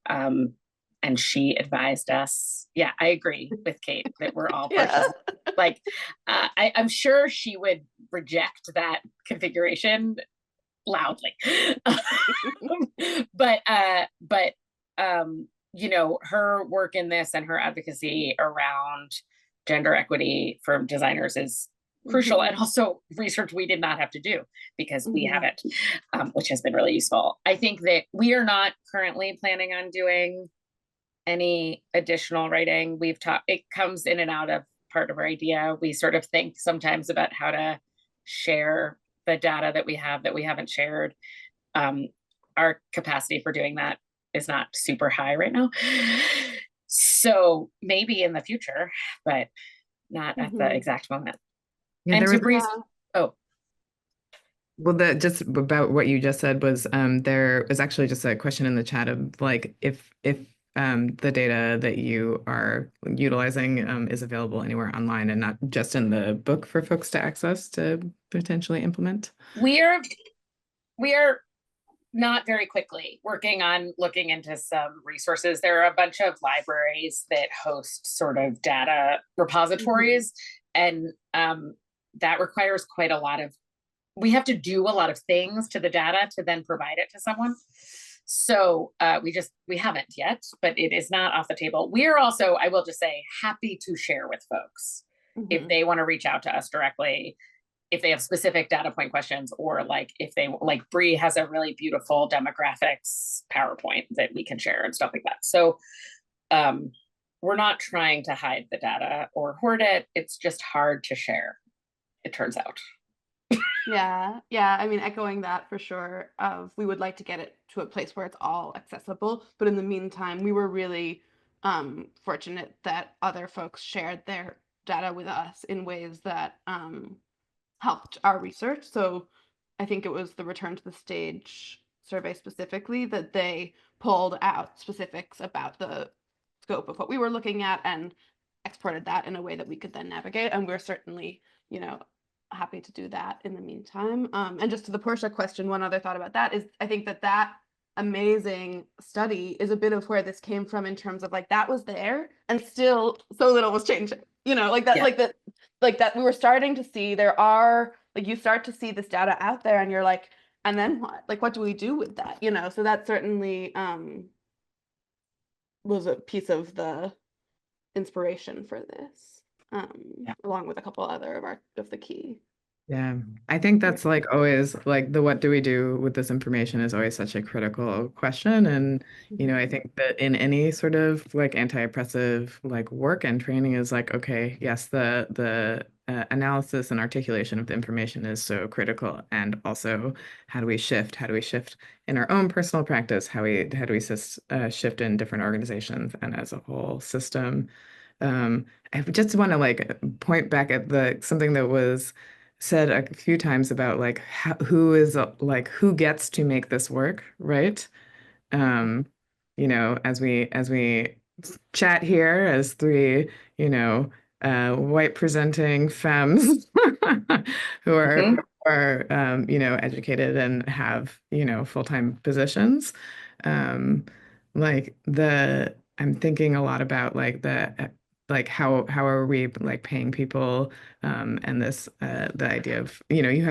Speaker 3: And she advised us. Yeah, I agree with Kate that we're all Portia's. Like, I'm sure she would reject that configuration loudly. but you know, her work in this and her advocacy around gender equity for designers is crucial, and also research we did not have to do because we have it, which has been really useful. I think that we are not currently planning on doing any additional writing. We've talked, it comes in and out of part of our idea. We sort of think sometimes about how to share the data that we have that we haven't shared. Our capacity for doing that is not super high right now. So maybe in the future, but not at the exact moment.
Speaker 1: Yeah,
Speaker 3: and
Speaker 1: there
Speaker 3: to
Speaker 1: was,
Speaker 3: oh,
Speaker 1: well, that just about what you just said was there was actually just a question in the chat of like if the data that you are utilizing is available anywhere online and not just in the book for folks to access to potentially implement.
Speaker 3: We are not very quickly working on looking into some resources. There are a bunch of libraries that host sort of data repositories, and that requires quite a lot of, we have to do a lot of things to the data to then provide it to someone. So we haven't yet, but it is not off the table. We are also, I will just say, happy to share with folks if they want to reach out to us directly, if they have specific data point questions, or like if they, like Bree has a really beautiful demographics PowerPoint that we can share and stuff like that. So we're not trying to hide the data or hoard it. It's just hard to share, it turns out.
Speaker 4: Yeah, I mean, echoing that for sure. We would like to get it to a place where it's all accessible, but in the meantime, we were really fortunate that other folks shared their data with us in ways that helped our research. So I think it was the Return to the Stage survey specifically that they pulled out specifics about the scope of what we were looking at and exported that in a way that we could then navigate. And we're certainly, you know, happy to do that in the meantime. And just to the Portia question, one other thought about that is I think that amazing study is a bit of where this came from in terms of like that was there and still so little was changing, you know, like that, like that we were starting to see there are, like you start to see this data out there and you're like, and then what? Like, what do we do with that? You know, so that certainly was a piece of the inspiration for this, along with a couple other of the key.
Speaker 1: Yeah, I think that's like always like the what do we do with this information is always such a critical question. And, you know, I think that in any sort of like anti-oppressive like work and training is like, okay, yes, the analysis and articulation of the information is so critical. And also, how do we shift? How do we shift in our own personal practice? How do we shift in different organizations and as a whole system? I just want to like point back at something that was said a few times about like who gets to make this work, right? You know, as we chat here as three, you know, white presenting femmes who are you know, educated and have, you know, full-time positions. Like I'm thinking a lot about like like how are we like paying people, and this the idea of, you know, you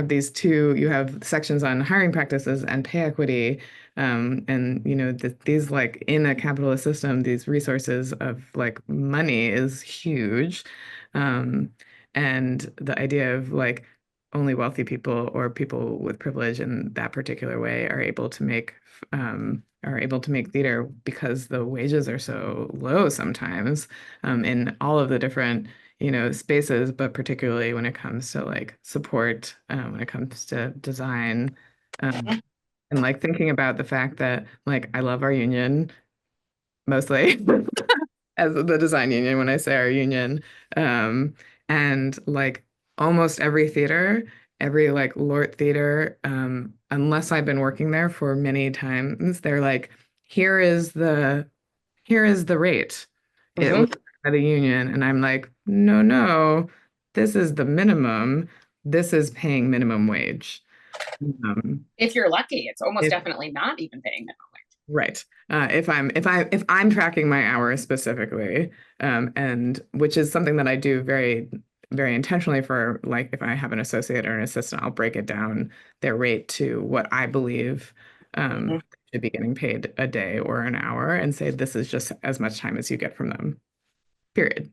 Speaker 1: have sections on hiring practices and pay equity, and you know these like in a capitalist system, these resources of like money is huge, and the idea of like only wealthy people or people with privilege in that particular way are able to make theater because the wages are so low sometimes, in all of the different, you know, spaces, but particularly when it comes to like support, when it comes to design, and like thinking about the fact that like I love our union mostly as the design union when I say our union, and like almost every theater, every like Lort theater, unless I've been working there for many times, they're like, here is the here is the rate. It was
Speaker 3: Mhm.
Speaker 1: by the union. And I'm like, no, no, this is the minimum. This is paying minimum wage. Um,
Speaker 3: If you're lucky, it's almost
Speaker 1: if
Speaker 3: definitely not even paying minimum wage.
Speaker 1: Right. If I'm tracking my hours specifically, and which is something that I do very intentionally for like if I have an associate or an assistant, I'll break it down their rate to what I believe
Speaker 3: Mhm.
Speaker 1: should be getting paid a day or an hour and say this is just as much time as you get from them period.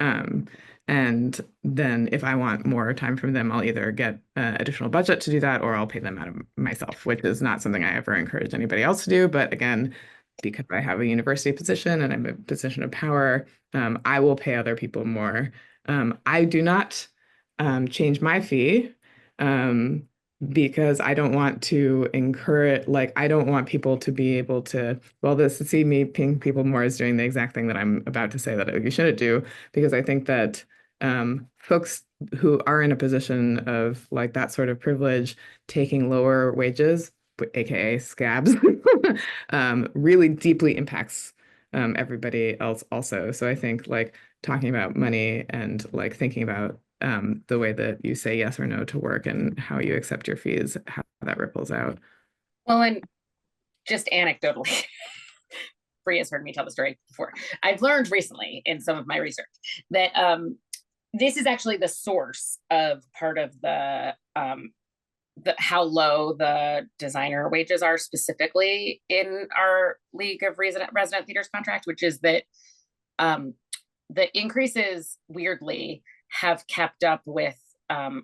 Speaker 1: Um, and then if I want more time from them, I'll either get additional budget to do that or I'll pay them out of myself, which is not something I ever encourage anybody else to do. But again, because I have a university position and I'm a position of power, I will pay other people more. I do not change my fee. Um, because I don't want to encourage, like, I don't want people to be able to, well, this see me ping people more is doing the exact thing that I'm about to say that you shouldn't do, because I think that folks who are in a position of like that sort of privilege taking lower wages, aka scabs, really deeply impacts everybody else also. So I think like talking about money and like thinking about the way that you say yes or no to work and how you accept your fees, how that ripples out.
Speaker 3: Well, and just anecdotally, Bree has heard me tell the story before. I've learned recently in some of my research that this is actually the source of part of the how low the designer wages are specifically in our League of Resident Theaters contract, which is that the increases weirdly have kept up with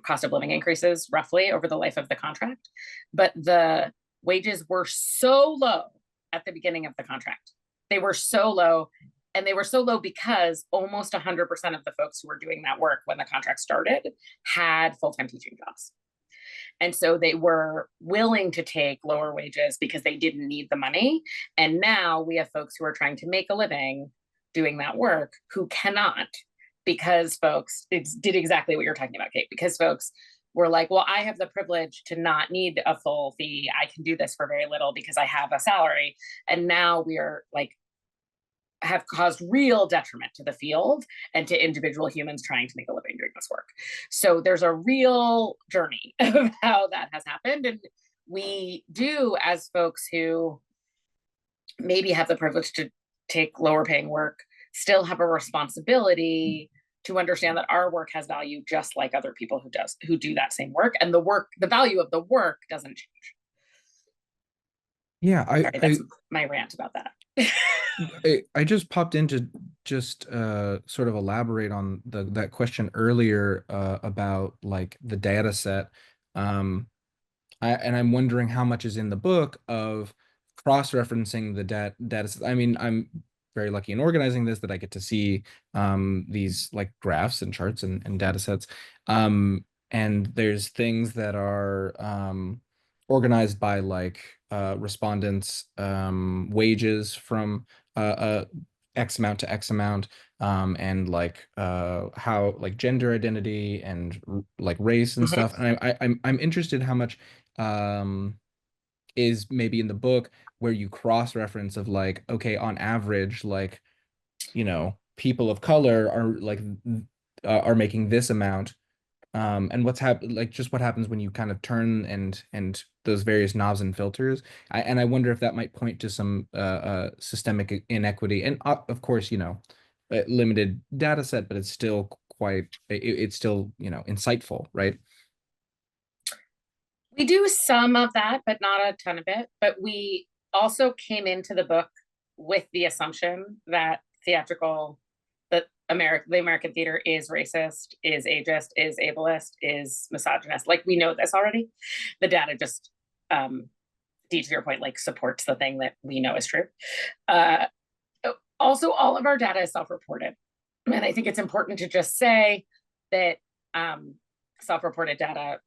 Speaker 3: cost of living increases roughly over the life of the contract, but the wages were so low at the beginning of the contract. They were so low, and they were so low because almost 100% of the folks who were doing that work when the contract started had full-time teaching jobs. And so they were willing to take lower wages because they didn't need the money. And now we have folks who are trying to make a living doing that work who cannot, because folks did exactly what you're talking about, Kate, because folks were like, well, I have the privilege to not need a full fee. I can do this for very little because I have a salary. And now we are like, have caused real detriment to the field and to individual humans trying to make a living doing this work. So there's a real journey of how that has happened. And we do, as folks who maybe have the privilege to take lower paying work, still have a responsibility to understand that our work has value just like other people who do that same work. And the value of the work doesn't change.
Speaker 2: Yeah,
Speaker 3: Sorry, that's my rant about that.
Speaker 2: I just popped in to just sort of elaborate on that question earlier about like the data set. And I'm wondering how much is in the book of cross-referencing the data set. I mean, I'm very lucky in organizing this that I get to see these like graphs and charts and data sets. And there's things that are organized by like respondents' wages from X amount to X amount, and like how like gender identity and like race and stuff. And I'm interested how much is maybe in the book where you cross-reference of like, okay, on average, like, people of color are like are making this amount, and what happens when you kind of turn and those various knobs and filters. And I wonder if that might point to some systemic inequity, and of course, a limited data set, but it's still it's still insightful, right?
Speaker 3: We do some of that, but not a ton of it. But we also came into the book with the assumption that the American theater is racist, is ageist, is ableist, is misogynist. Like we know this already. The data just, Dee, to your point, like supports the thing that we know is true. Also, all of our data is self-reported. And I think it's important to just say that self-reported data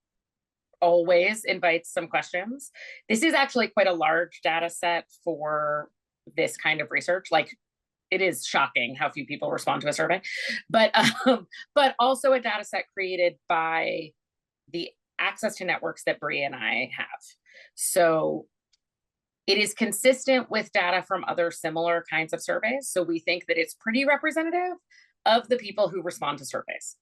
Speaker 3: always invites some questions. This is actually quite a large data set for this kind of research. Like it is shocking how few people respond to a survey, but also a data set created by the access to networks that Brie and I have. So it is consistent with data from other similar kinds of surveys. So we think that it's pretty representative of the people who respond to surveys.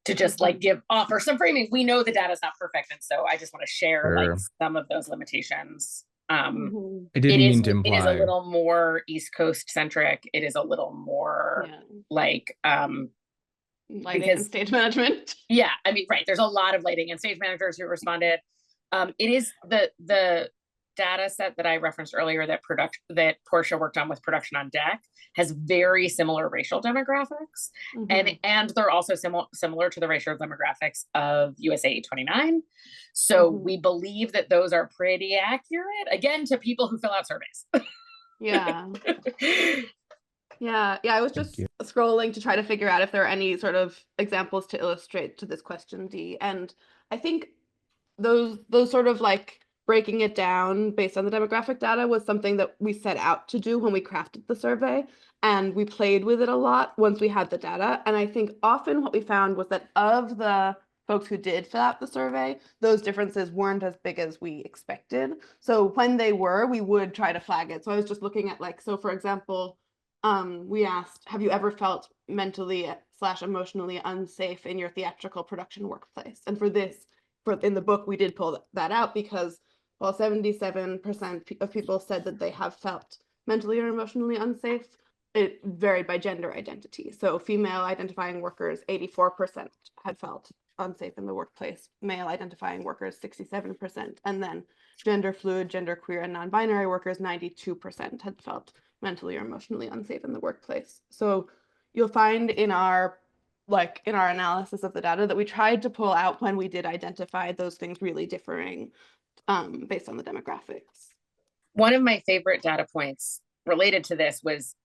Speaker 3: To just like offer some framing, we know the data is not perfect, and so I just want to share like some of those limitations.
Speaker 2: I didn't mean to imply.
Speaker 3: It is a little more East Coast centric. It is a little more like
Speaker 4: lighting and stage management.
Speaker 3: Yeah, I mean, right. There's a lot of lighting and stage managers who responded. It is the data set that I referenced earlier that Portia worked on with Production on Deck has very similar racial demographics, and they're also similar to the racial demographics of USA 29. So we believe that those are pretty accurate, again, to people who fill out surveys.
Speaker 4: Yeah. Yeah, I was just scrolling to try to figure out if there are any sort of examples to illustrate to this question, Dee. And I think those sort of like breaking it down based on the demographic data was something that we set out to do when we crafted the survey, and we played with it a lot once we had the data. And I think often what we found was that of the folks who did fill out the survey, those differences weren't as big as we expected. So when they were, we would try to flag it. So I was just looking at like, so for example, we asked, have you ever felt mentally/emotionally unsafe in your theatrical production workplace? And in the book, we did pull that out because while 77% of people said that they have felt mentally or emotionally unsafe, it varied by gender identity. So female identifying workers, 84% had felt unsafe in the workplace, male identifying workers, 67%, and then gender fluid, gender queer, and non-binary workers, 92% had felt mentally or emotionally unsafe in the workplace. So you'll find in our analysis of the data that we tried to pull out when we did identify those things really differing based on the demographics.
Speaker 3: One of my favorite data points related to this was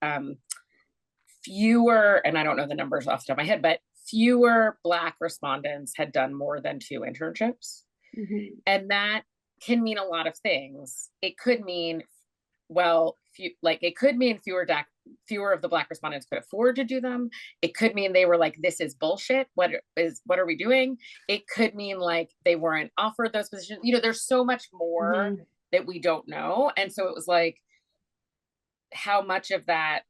Speaker 3: fewer, and I don't know the numbers off the top of my head, but fewer Black respondents had done more than 2 internships. And that can mean a lot of things. It could mean, it could mean fewer of the Black respondents could afford to do them. It could mean they were like, this is bullshit. What are we doing? It could mean like they weren't offered those positions. You know, there's so much more that we don't know. And so it was like, how much of that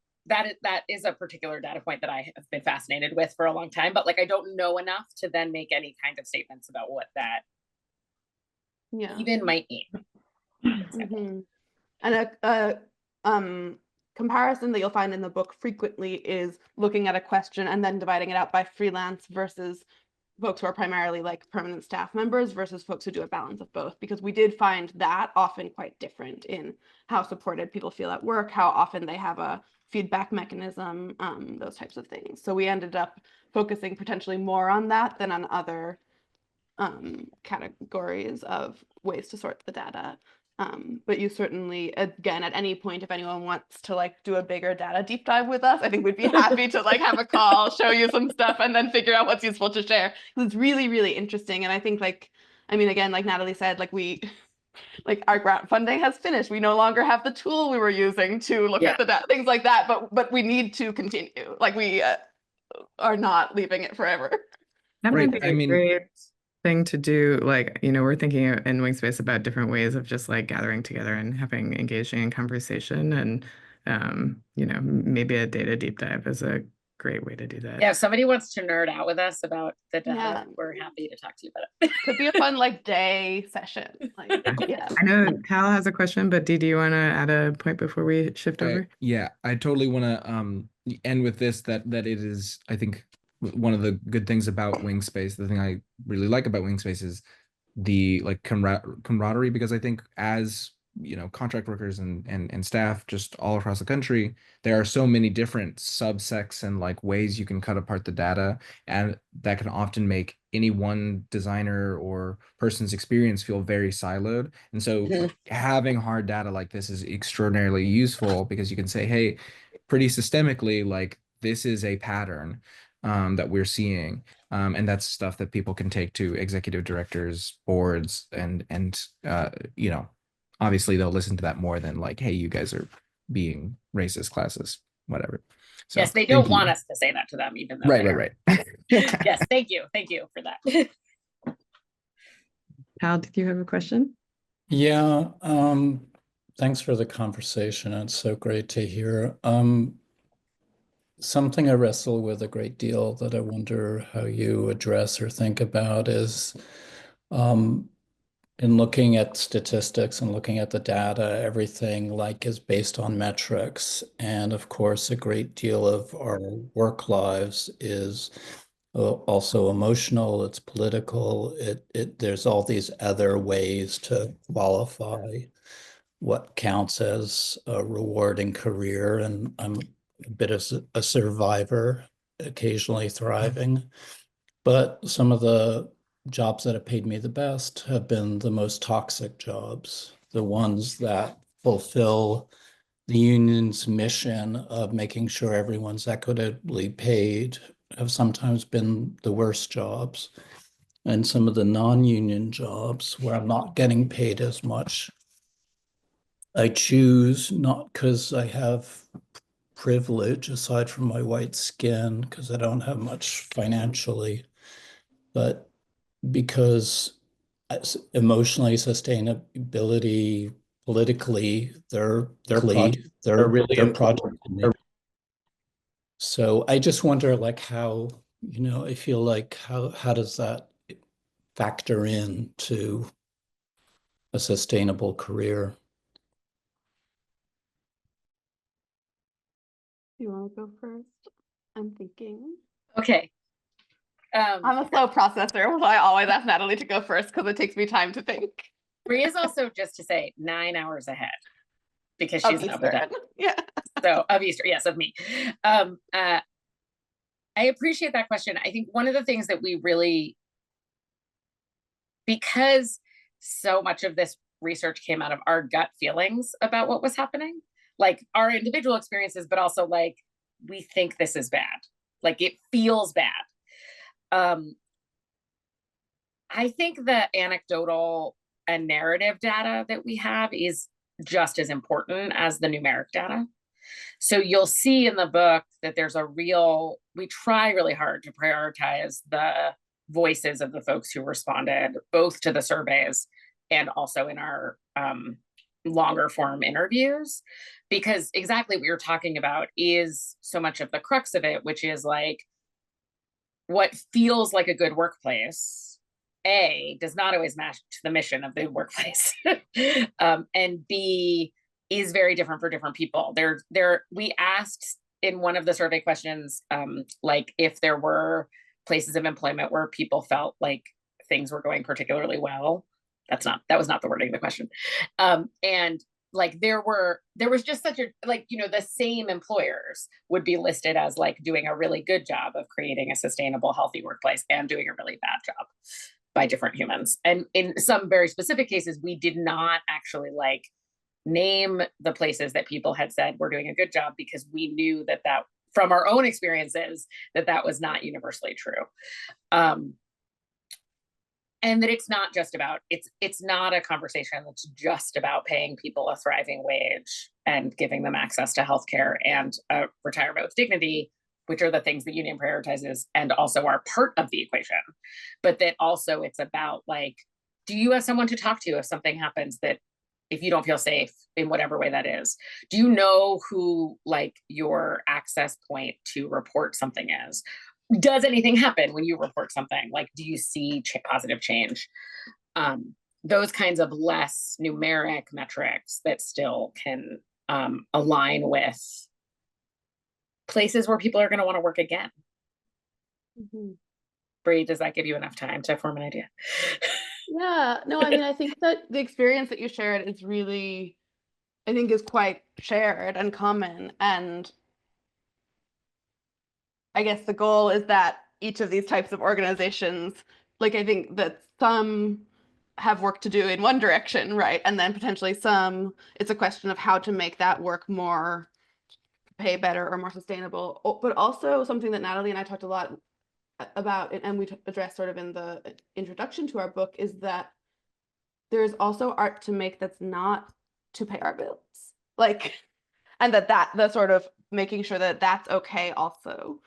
Speaker 3: is a particular data point that I have been fascinated with for a long time, but like, I don't know enough to then make any kind of statements about what that even might mean.
Speaker 4: And a comparison that you'll find in the book frequently is looking at a question and then dividing it out by freelance versus folks who are primarily like permanent staff members versus folks who do a balance of both, because we did find that often quite different in how supported people feel at work, how often they have a feedback mechanism, those types of things. So we ended up focusing potentially more on that than on other categories of ways to sort the data. But you certainly, again, at any point, if anyone wants to like do a bigger data deep dive with us, I think we'd be happy to like have a call, show you some stuff, and then figure out what's useful to share. It's really, really interesting. And I think again, like Natalie said, like our grant funding has finished. We no longer have the tool we were using to look at the data, things like that. But we need to continue. Like we are not leaving it forever.
Speaker 1: That might be a great thing to do. Like, we're thinking in Wingspace about different ways of just like gathering together and having engaging in conversation, and maybe a data deep dive is a great way to do that.
Speaker 3: Yeah, if somebody wants to nerd out with us about the data, we're happy to talk to you about it.
Speaker 4: Could be a fun like day session.
Speaker 1: I know Tal has a question, but Dee, do you want to add a point before we shift over?
Speaker 2: Yeah, I totally want to end with this, that it is, I think, one of the good things about Wingspace, the thing I really like about Wingspace is the like camaraderie, because I think as contract workers and staff just all across the country, there are so many different subsects and like ways you can cut apart the data, and that can often make any one designer or person's experience feel very siloed. And so having hard data like this is extraordinarily useful, because you can say, hey, pretty systemically, like this is a pattern that we're seeing, and that's stuff that people can take to executive directors, boards, and obviously they'll listen to that more than like, hey, you guys are being racist, classist, whatever. So
Speaker 3: yes, they
Speaker 2: thank
Speaker 3: don't want
Speaker 2: you.
Speaker 3: us to say that to them, even though
Speaker 2: Right,
Speaker 3: they
Speaker 2: right,
Speaker 3: are.
Speaker 2: right.
Speaker 3: Yes, thank you for that.
Speaker 1: Hal, did you have a question?
Speaker 7: Yeah, thanks for the conversation. It's so great to hear. Something I wrestle with a great deal that I wonder how you address or think about is um, in looking at statistics and looking at the data, everything like is based on metrics. And of course, a great deal of our work lives is also emotional, it's political, there's all these other ways to qualify what counts as a rewarding career. And I'm a bit of a survivor, occasionally thriving. But some of the jobs that have paid me the best have been the most toxic jobs, the ones that fulfill the union's mission of making sure everyone's equitably paid have sometimes been the worst jobs. And some of the non-union jobs where I'm not getting paid as much, I choose not because I have privilege aside from my white skin, because I don't have much financially, but because emotionally, sustainability, politically, they're really important to me. So I just wonder, like, how, I feel like how does that factor in to a sustainable career?
Speaker 4: You want to go first? I'm thinking.
Speaker 3: Okay.
Speaker 4: I'm a slow processor, so I always ask Natalie to go first because it takes me time to think.
Speaker 3: Bree is also, just to say, 9 hours ahead because
Speaker 4: Of
Speaker 3: she's in Abu
Speaker 4: Eastern.
Speaker 3: Dhabi.
Speaker 4: Yeah.
Speaker 3: So of Easter, yes, of me. I appreciate that question. I think one of the things that we really, because so much of this research came out of our gut feelings about what was happening, like our individual experiences, but also like we think this is bad, like it feels bad. I think the anecdotal and narrative data that we have is just as important as the numeric data. So you'll see in the book that there's we try really hard to prioritize the voices of the folks who responded, both to the surveys and also in our longer form interviews, because exactly what you're talking about is so much of the crux of it, which is like what feels like a good workplace, A, does not always match the mission of the workplace, and B, is very different for different people. We asked in one of the survey questions, like if there were places of employment where people felt like things were going particularly well. That was not the wording of the question. And like there was just such a, like, the same employers would be listed as like doing a really good job of creating a sustainable, healthy workplace and doing a really bad job by different humans. And in some very specific cases, we did not actually like name the places that people had said we're doing a good job because we knew that from our own experiences that was not universally true. And that it's not just about, it's not a conversation that's just about paying people a thriving wage and giving them access to healthcare and retirement with dignity, which are the things the union prioritizes and also are part of the equation. But that also it's about like, do you have someone to talk to if something happens that if you don't feel safe in whatever way that is? Do you know who like your access point to report something is? Does anything happen when you report something? Like, do you see positive change? Those kinds of less numeric metrics that still can align with places where people are going to want to work again. Mm-hmm. Bree, does that give you enough time to form an idea?
Speaker 4: Yeah, no, I mean, I think that the experience that you shared is really, I think is quite shared and common. And I guess the goal is that each of these types of organizations, like I think that some have work to do in one direction, right? And then potentially some, it's a question of how to make that work more pay better or more sustainable. But also something that Natalie and I talked a lot about, and we addressed sort of in the introduction to our book, is that there's also art to make that's not to pay our bills. Like, and that the sort of making sure that that's okay also.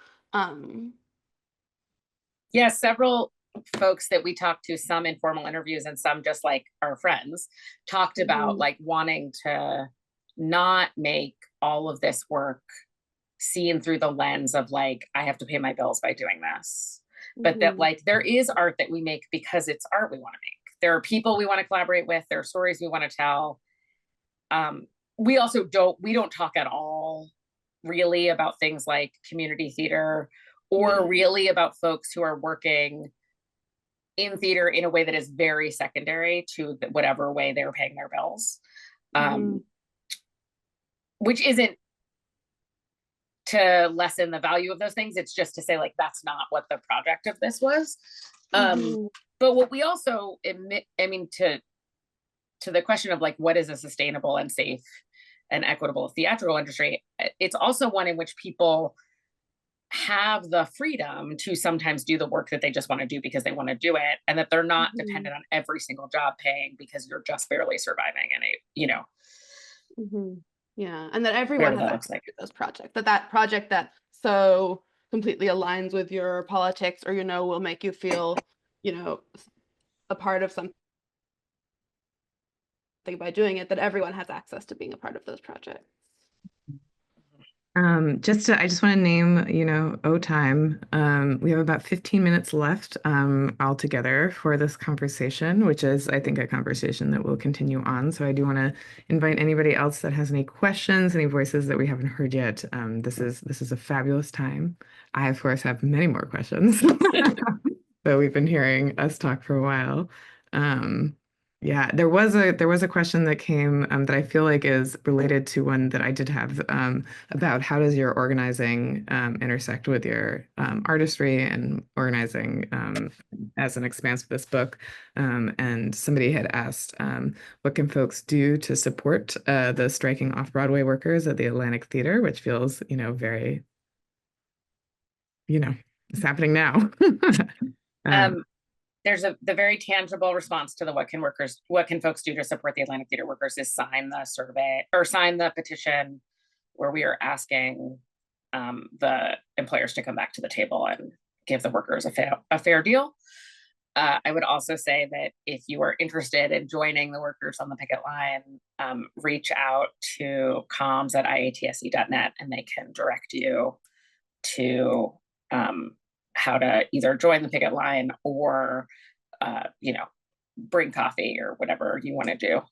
Speaker 3: Yeah, several folks that we talked to, some informal interviews and some just like our friends, talked about like wanting to not make all of this work seen through the lens of like, I have to pay my bills by doing this. But that like there is art that we make because it's art we want to make. There are people we want to collaborate with, there are stories we want to tell. We also don't talk at all really about things like community theater or really about folks who are working in theater in a way that is very secondary to whatever way they're paying their bills. Which isn't to lessen the value of those things. It's just to say like, that's not what the project of this was. But what we also admit, I mean, to the question of like, what is a sustainable and safe and equitable theatrical industry, it's also one in which people have the freedom to sometimes do the work that they just want to do because they want to do it, and that they're not dependent on every single job paying because you're just barely surviving. And you know,
Speaker 4: yeah, and that everyone has access to those projects, that project that so completely aligns with your politics or, you know, will make you feel, you know, a part of something by doing it, that everyone has access to being a part of those projects.
Speaker 1: I just want to name, you know, time. We have about 15 minutes left altogether for this conversation, which is, I think, a conversation that will continue on. So I do want to invite anybody else that has any questions, any voices that we haven't heard yet. This is a fabulous time. I, of course, have many more questions, but we've been hearing us talk for a while. Yeah, there was a question that came that I feel like is related to one that I did have about how does your organizing intersect with your artistry and organizing as an expanse of this book. And somebody had asked, what can folks do to support the striking off-Broadway workers at the Atlantic Theater, which feels, you know, very, you know, it's happening now.
Speaker 3: There's the very tangible response to the what can folks do to support the Atlantic Theater workers is sign the survey or sign the petition where we are asking the employers to come back to the table and give the workers a fair deal. I would also say that if you are interested in joining the workers on the picket line, reach out to comms@iatsc.net and they can direct you to how to either join the picket line or, you know, bring coffee or whatever you want to do.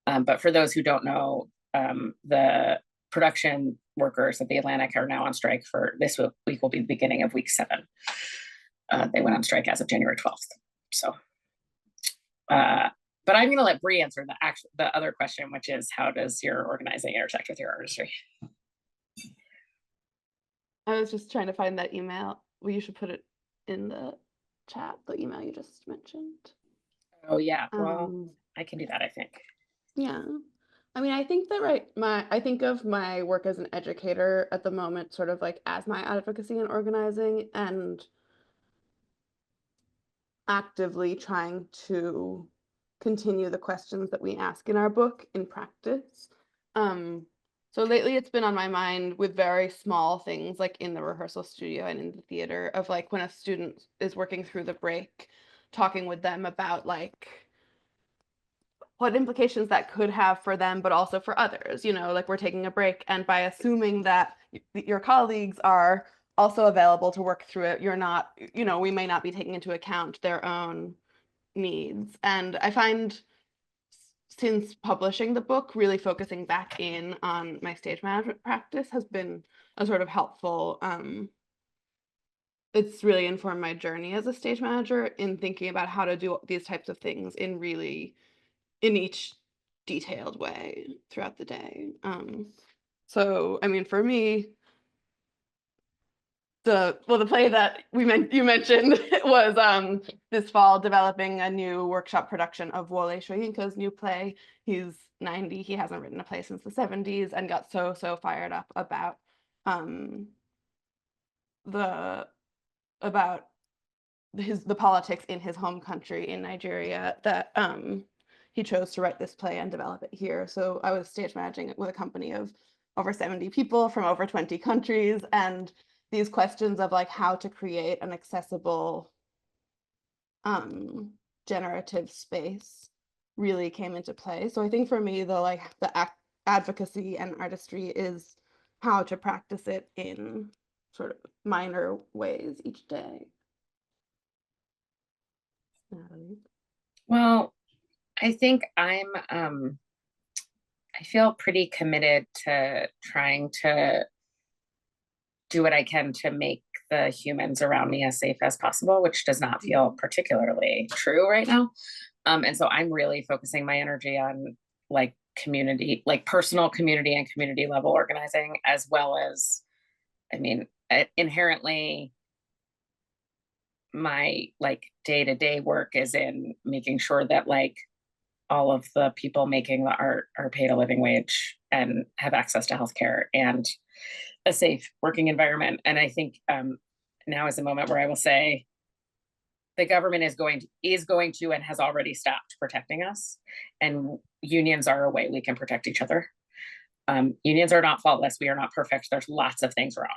Speaker 3: But for those who don't know, the production workers at the Atlantic are now on strike for this week will be the beginning of week 7. They went on strike as of January 12th. So, but I'm going to let Bree answer the other question, which is how does your organizing intersect with your artistry?
Speaker 4: I was just trying to find that email. Well, you should put it in the chat, the email you just mentioned.
Speaker 3: Oh yeah, well, I can do that, I think.
Speaker 4: Yeah, I mean, I think that I think of my work as an educator at the moment sort of like as my advocacy and organizing, and actively trying to continue the questions that we ask in our book in practice. So lately it's been on my mind with very small things like in the rehearsal studio and in the theater of like when a student is working through the break, talking with them about like what implications that could have for them, but also for others, you know, like we're taking a break and by assuming that your colleagues are also available to work through it, you're not, you know, we may not be taking into account their own needs. And I find since publishing the book, really focusing back in on my stage management practice has been a sort of helpful, it's really informed my journey as a stage manager in thinking about how to do these types of things in each detailed way throughout the day. So, I mean, for me, the play that you mentioned was this fall developing a new workshop production of Wole Soyinka's new play. He's 90, he hasn't written a play since the 70s and got so fired up about the politics in his home country in Nigeria that he chose to write this play and develop it here. So I was stage managing it with a company of over 70 people from over 20 countries, and these questions of like how to create an accessible generative space really came into play. So I think for me, the advocacy and artistry is how to practice it in sort of minor ways each day. Natalie?
Speaker 3: Well, I think I feel pretty committed to trying to do what I can to make the humans around me as safe as possible, which does not feel particularly true right now. And so I'm really focusing my energy on like community, like personal community and community level organizing, as well as, I mean, inherently my like day-to-day work is in making sure that like all of the people making the art are paid a living wage and have access to healthcare and a safe working environment. And I think now is the moment where I will say the government is going to and has already stopped protecting us, and unions are a way we can protect each other. Unions are not faultless. We are not perfect. There's lots of things wrong.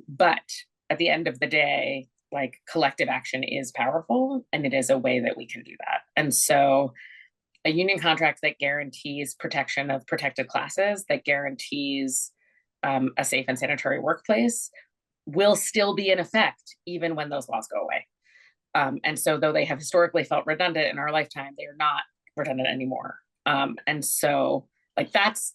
Speaker 3: But at the end of the day, like collective action is powerful, and it is a way that we can do that. And so a union contract that guarantees protection of protected classes, that guarantees a safe and sanitary workplace, will still be in effect even when those laws go away. And so though they have historically felt redundant in our lifetime, they are not redundant anymore. And so like that's,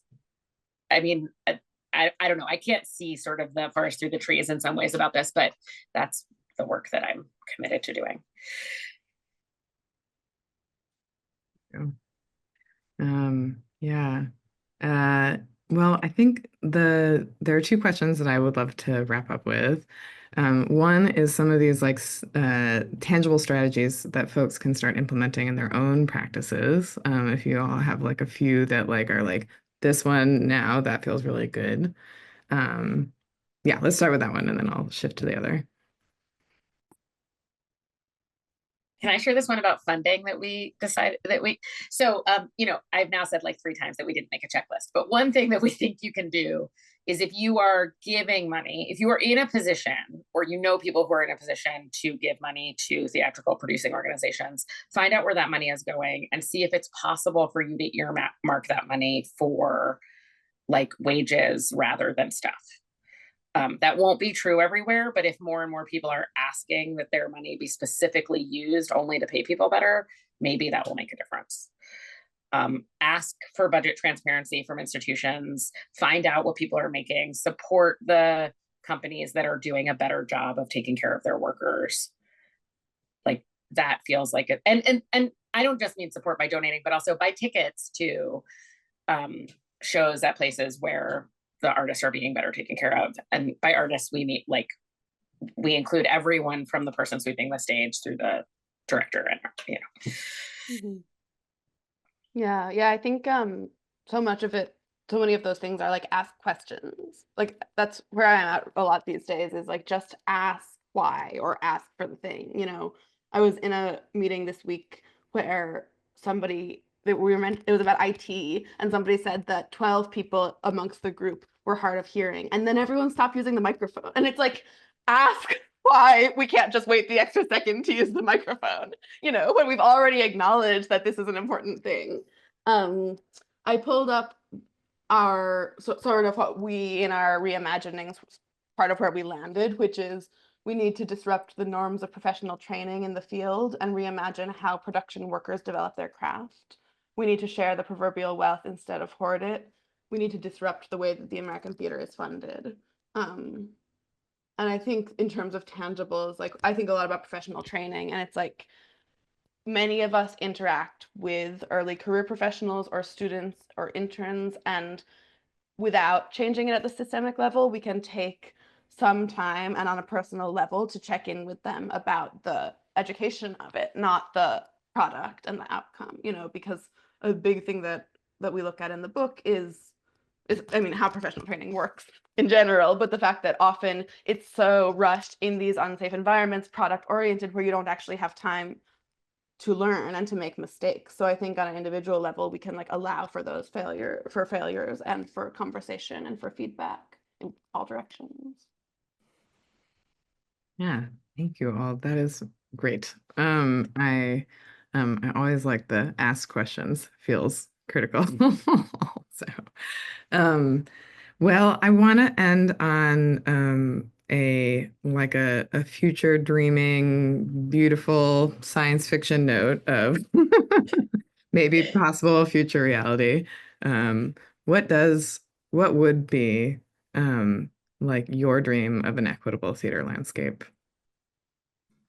Speaker 3: I mean, I don't know, I can't see sort of the forest through the trees in some ways about this, but that's the work that I'm committed to doing.
Speaker 1: Yeah. Well, I think there are two questions that I would love to wrap up with. One is some of these like tangible strategies that folks can start implementing in their own practices. If you all have like a few that like are like this one now, that feels really good. Yeah, let's start with that one and then I'll shift to the other.
Speaker 3: Can I share this one about funding that we decided that so, you know, I've now said like 3 times that we didn't make a checklist, but one thing that we think you can do is if you are giving money, if you are in a position or you know people who are in a position to give money to theatrical producing organizations, find out where that money is going and see if it's possible for you to earmark that money for like wages rather than stuff. That won't be true everywhere, but if more and more people are asking that their money be specifically used only to pay people better, maybe that will make a difference. Ask for budget transparency from institutions, find out what people are making, support the companies that are doing a better job of taking care of their workers. Like that feels like it. And I don't just mean support by donating, but also buy tickets to shows at places where the artists are being better taken care of. And by artists, we mean like, we include everyone from the person sweeping the stage through the director and, you know.
Speaker 4: Mm-hmm. Yeah, I think so many of those things are like ask questions. Like that's where I'm at a lot these days is like just ask why or ask for the thing. You know, I was in a meeting this week where it was about IT, and somebody said that 12 people amongst the group were hard of hearing, and then everyone stopped using the microphone. And it's like, ask why we can't just wait the extra second to use the microphone, you know, when we've already acknowledged that this is an important thing. I pulled up sort of what we in our reimagining, part of where we landed, which is we need to disrupt the norms of professional training in the field and reimagine how production workers develop their craft. We need to share the proverbial wealth instead of hoard it. We need to disrupt the way that the American theater is funded. And I think in terms of tangibles, like I think a lot about professional training, and it's like many of us interact with early career professionals or students or interns, and without changing it at the systemic level, we can take some time and on a personal level to check in with them about the education of it, not the product and the outcome, you know, because a big thing that we look at in the book is I mean, how professional training works in general, but the fact that often it's so rushed in these unsafe environments, product oriented, where you don't actually have time to learn and to make mistakes. So I think on an individual level, we can like allow for those failures and for conversation and for feedback in all directions.
Speaker 1: Yeah, thank you all. That is great. I always like the ask questions, feels critical. So well, I want to end on a future dreaming, beautiful science fiction note of maybe possible future reality. Um, what would be like your dream of an equitable theater landscape?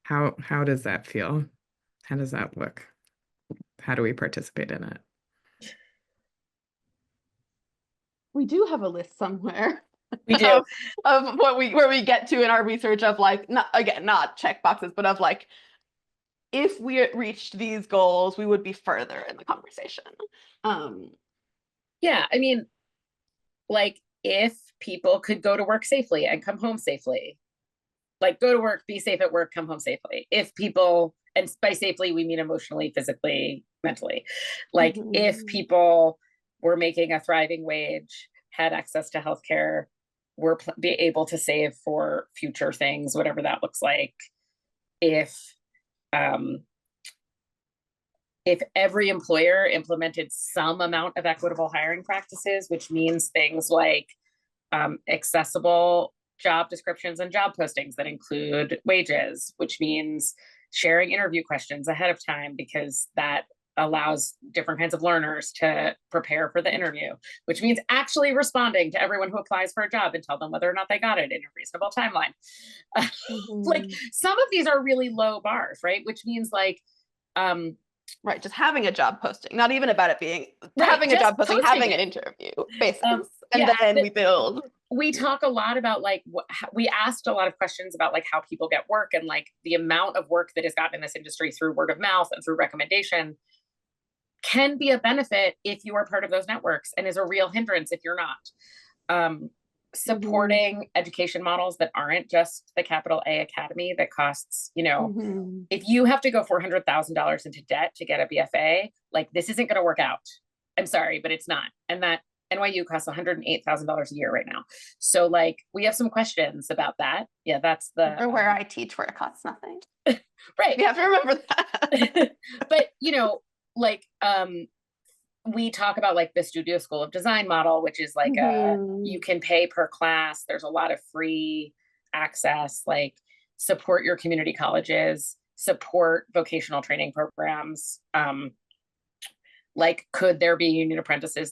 Speaker 1: How does that feel? How does that look? How do we participate in it?
Speaker 4: We do have a list somewhere.
Speaker 3: We do.
Speaker 4: Of where we get to in our research of like, not check boxes, but of like, if we reached these goals, we would be further in the conversation.
Speaker 3: Yeah, I mean, like if people could go to work safely and come home safely, like go to work, be safe at work, come home safely. If people, and by safely, we mean emotionally, physically, mentally. Like if people were making a thriving wage, had access to healthcare, were be able to save for future things, whatever that looks like. If every employer implemented some amount of equitable hiring practices, which means things like accessible job descriptions and job postings that include wages, which means sharing interview questions ahead of time, because that allows different kinds of learners to prepare for the interview, which means actually responding to everyone who applies for a job and tell them whether or not they got it in a reasonable timeline. Like some of these are really low bars, right? Which means like,
Speaker 4: right, just having a job posting, not even about it being
Speaker 3: right,
Speaker 4: having a job posting, having
Speaker 3: it.
Speaker 4: an interview basis, and
Speaker 3: yeah,
Speaker 4: then we build.
Speaker 3: We talk a lot about like we asked a lot of questions about like how people get work, and like the amount of work that is gotten in this industry through word of mouth and through recommendation can be a benefit if you are part of those networks, and is a real hindrance if you're not. Supporting education models that aren't just the capital A academy that costs, if you have to go $400,000 into debt to get a BFA, like this isn't going to work out. I'm sorry, but it's not. And that NYU costs $108,000 a year right now. So like we have some questions about that. Yeah, that's the
Speaker 4: or where I teach, where it costs nothing.
Speaker 3: Right.
Speaker 4: You have to remember that.
Speaker 3: But like we talk about like the Studio School of Design model, which is like you can pay per class. There's a lot of free access, like support your community colleges, support vocational training programs. Like, could there be union apprenticeships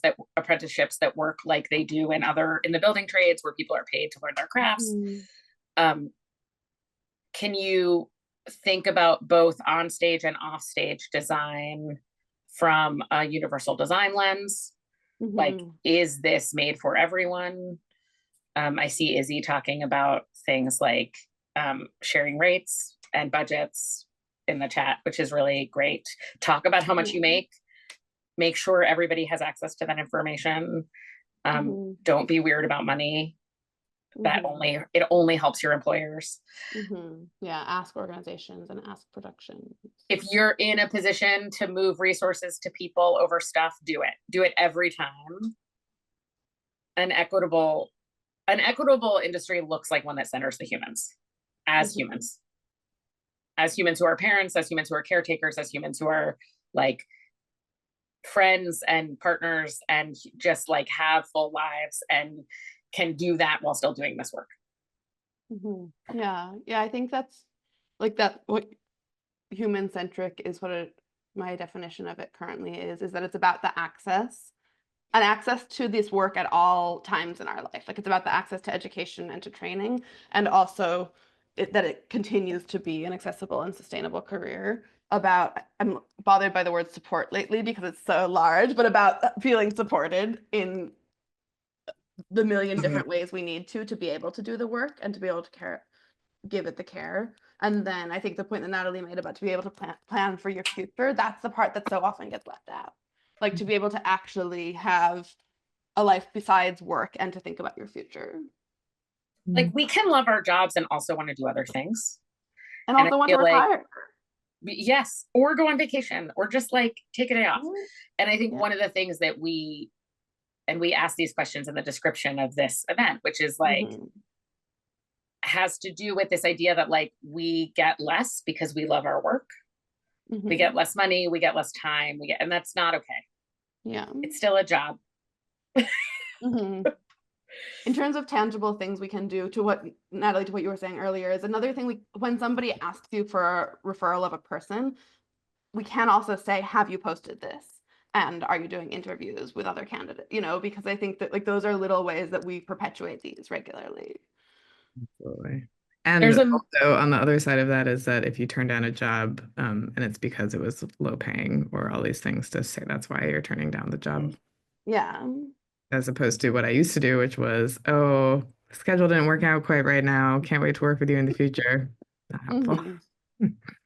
Speaker 3: that work like they do in the building trades where people are paid to learn their crafts? Can you think about both on-stage and off-stage design from a universal design lens? Like, is this made for everyone? I see Izzy talking about things like sharing rates and budgets in the chat, which is really great. Talk about how much you make sure everybody has access to that information. Don't be weird about money. That only helps your employers.
Speaker 4: Yeah, ask organizations and ask productions.
Speaker 3: If you're in a position to move resources to people over stuff, do it every time. An equitable industry looks like one that centers the humans as humans who are parents, as humans who are caretakers, as humans who are like friends and partners, and just like have full lives and can do that while still doing this work.
Speaker 4: Yeah, I think that's like that. What human centric is my definition of it currently is that it's about the access to this work at all times in our life. Like it's about the access to education and to training, and also that it continues to be an accessible and sustainable career. I'm bothered by the word support lately because it's so large, but about feeling supported in the million different ways we need to be able to do the work and to be able to give it the care. And then I think the point that Natalie made about to be able to plan for your future, that's the part that so often gets left out. Like to be able to actually have a life besides work and to think about your future.
Speaker 3: Like we can love our jobs and also want to do other things.
Speaker 4: And also want to work hard.
Speaker 3: Yes, or go on vacation, or just like take a day off. And I think
Speaker 4: Yeah.
Speaker 3: one of the things that we ask these questions in the description of this event, which is like, has to do with this idea that like we get less because we love our work. We get less money, we get less time, and that's not okay.
Speaker 4: Yeah.
Speaker 3: It's still a job.
Speaker 4: In terms of tangible things we can do, to what, Natalie, to what you were saying earlier, is another thing, when somebody asks you for a referral of a person, we can also say, have you posted this? And are you doing interviews with other candidates? You know, because I think that like those are little ways that we perpetuate these regularly.
Speaker 1: Absolutely. And
Speaker 3: There's
Speaker 1: also on the other side of that is that if you turn down a job and it's because it was low paying or all these things, to say that's why you're turning down the job.
Speaker 4: Yeah.
Speaker 1: As opposed to what I used to do, which was, oh, schedule didn't work out quite right now. Can't wait to work with you in the future. Not helpful.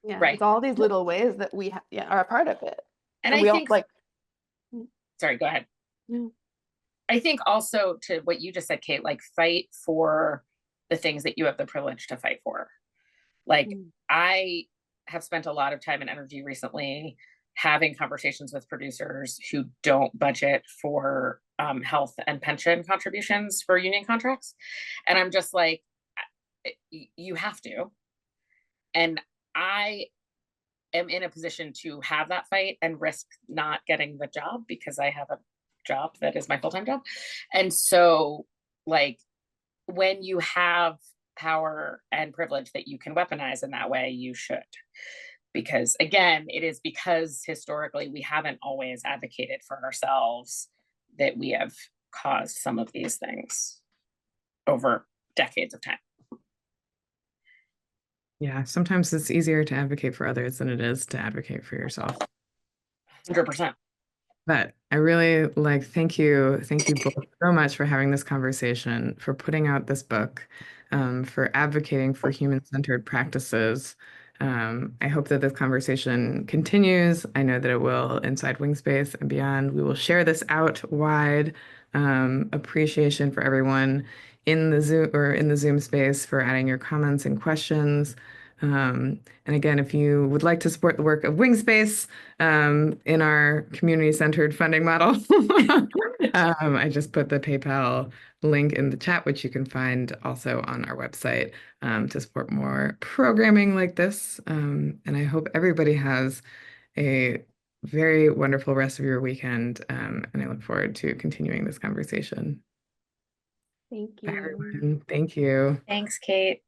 Speaker 4: Yeah.
Speaker 3: Right.
Speaker 4: It's all these little ways that we are a part of it.
Speaker 3: And I
Speaker 4: we
Speaker 3: think,
Speaker 4: all, like,
Speaker 3: sorry, go ahead.
Speaker 4: Yeah.
Speaker 3: I think also to what you just said, Kate, like fight for the things that you have the privilege to fight for. Like I have spent a lot of time and energy recently having conversations with producers who don't budget for health and pension contributions for union contracts. And I'm just like, you have to. And I am in a position to have that fight and risk not getting the job because I have a job that is my full-time job. And so like when you have power and privilege that you can weaponize in that way, you should. Because again, it is because historically we haven't always advocated for ourselves that we have caused some of these things over decades of time.
Speaker 1: Yeah, sometimes it's easier to advocate for others than it is to advocate for yourself.
Speaker 3: 100%.
Speaker 1: But I really thank you both so much for having this conversation, for putting out this book, for advocating for human-centered practices. I hope that this conversation continues. I know that it will inside Wingspace and beyond. We will share this out wide. Appreciation for everyone in the Zoom space for adding your comments and questions. And again, if you would like to support the work of Wingspace in our community-centered funding model, I just put the PayPal link in the chat, which you can find also on our website to support more programming like this. And I hope everybody has a very wonderful rest of your weekend. And I look forward to continuing this conversation.
Speaker 4: Thank
Speaker 1: Bye,
Speaker 4: you.
Speaker 1: everyone. Thank you.
Speaker 3: Thanks, Kate.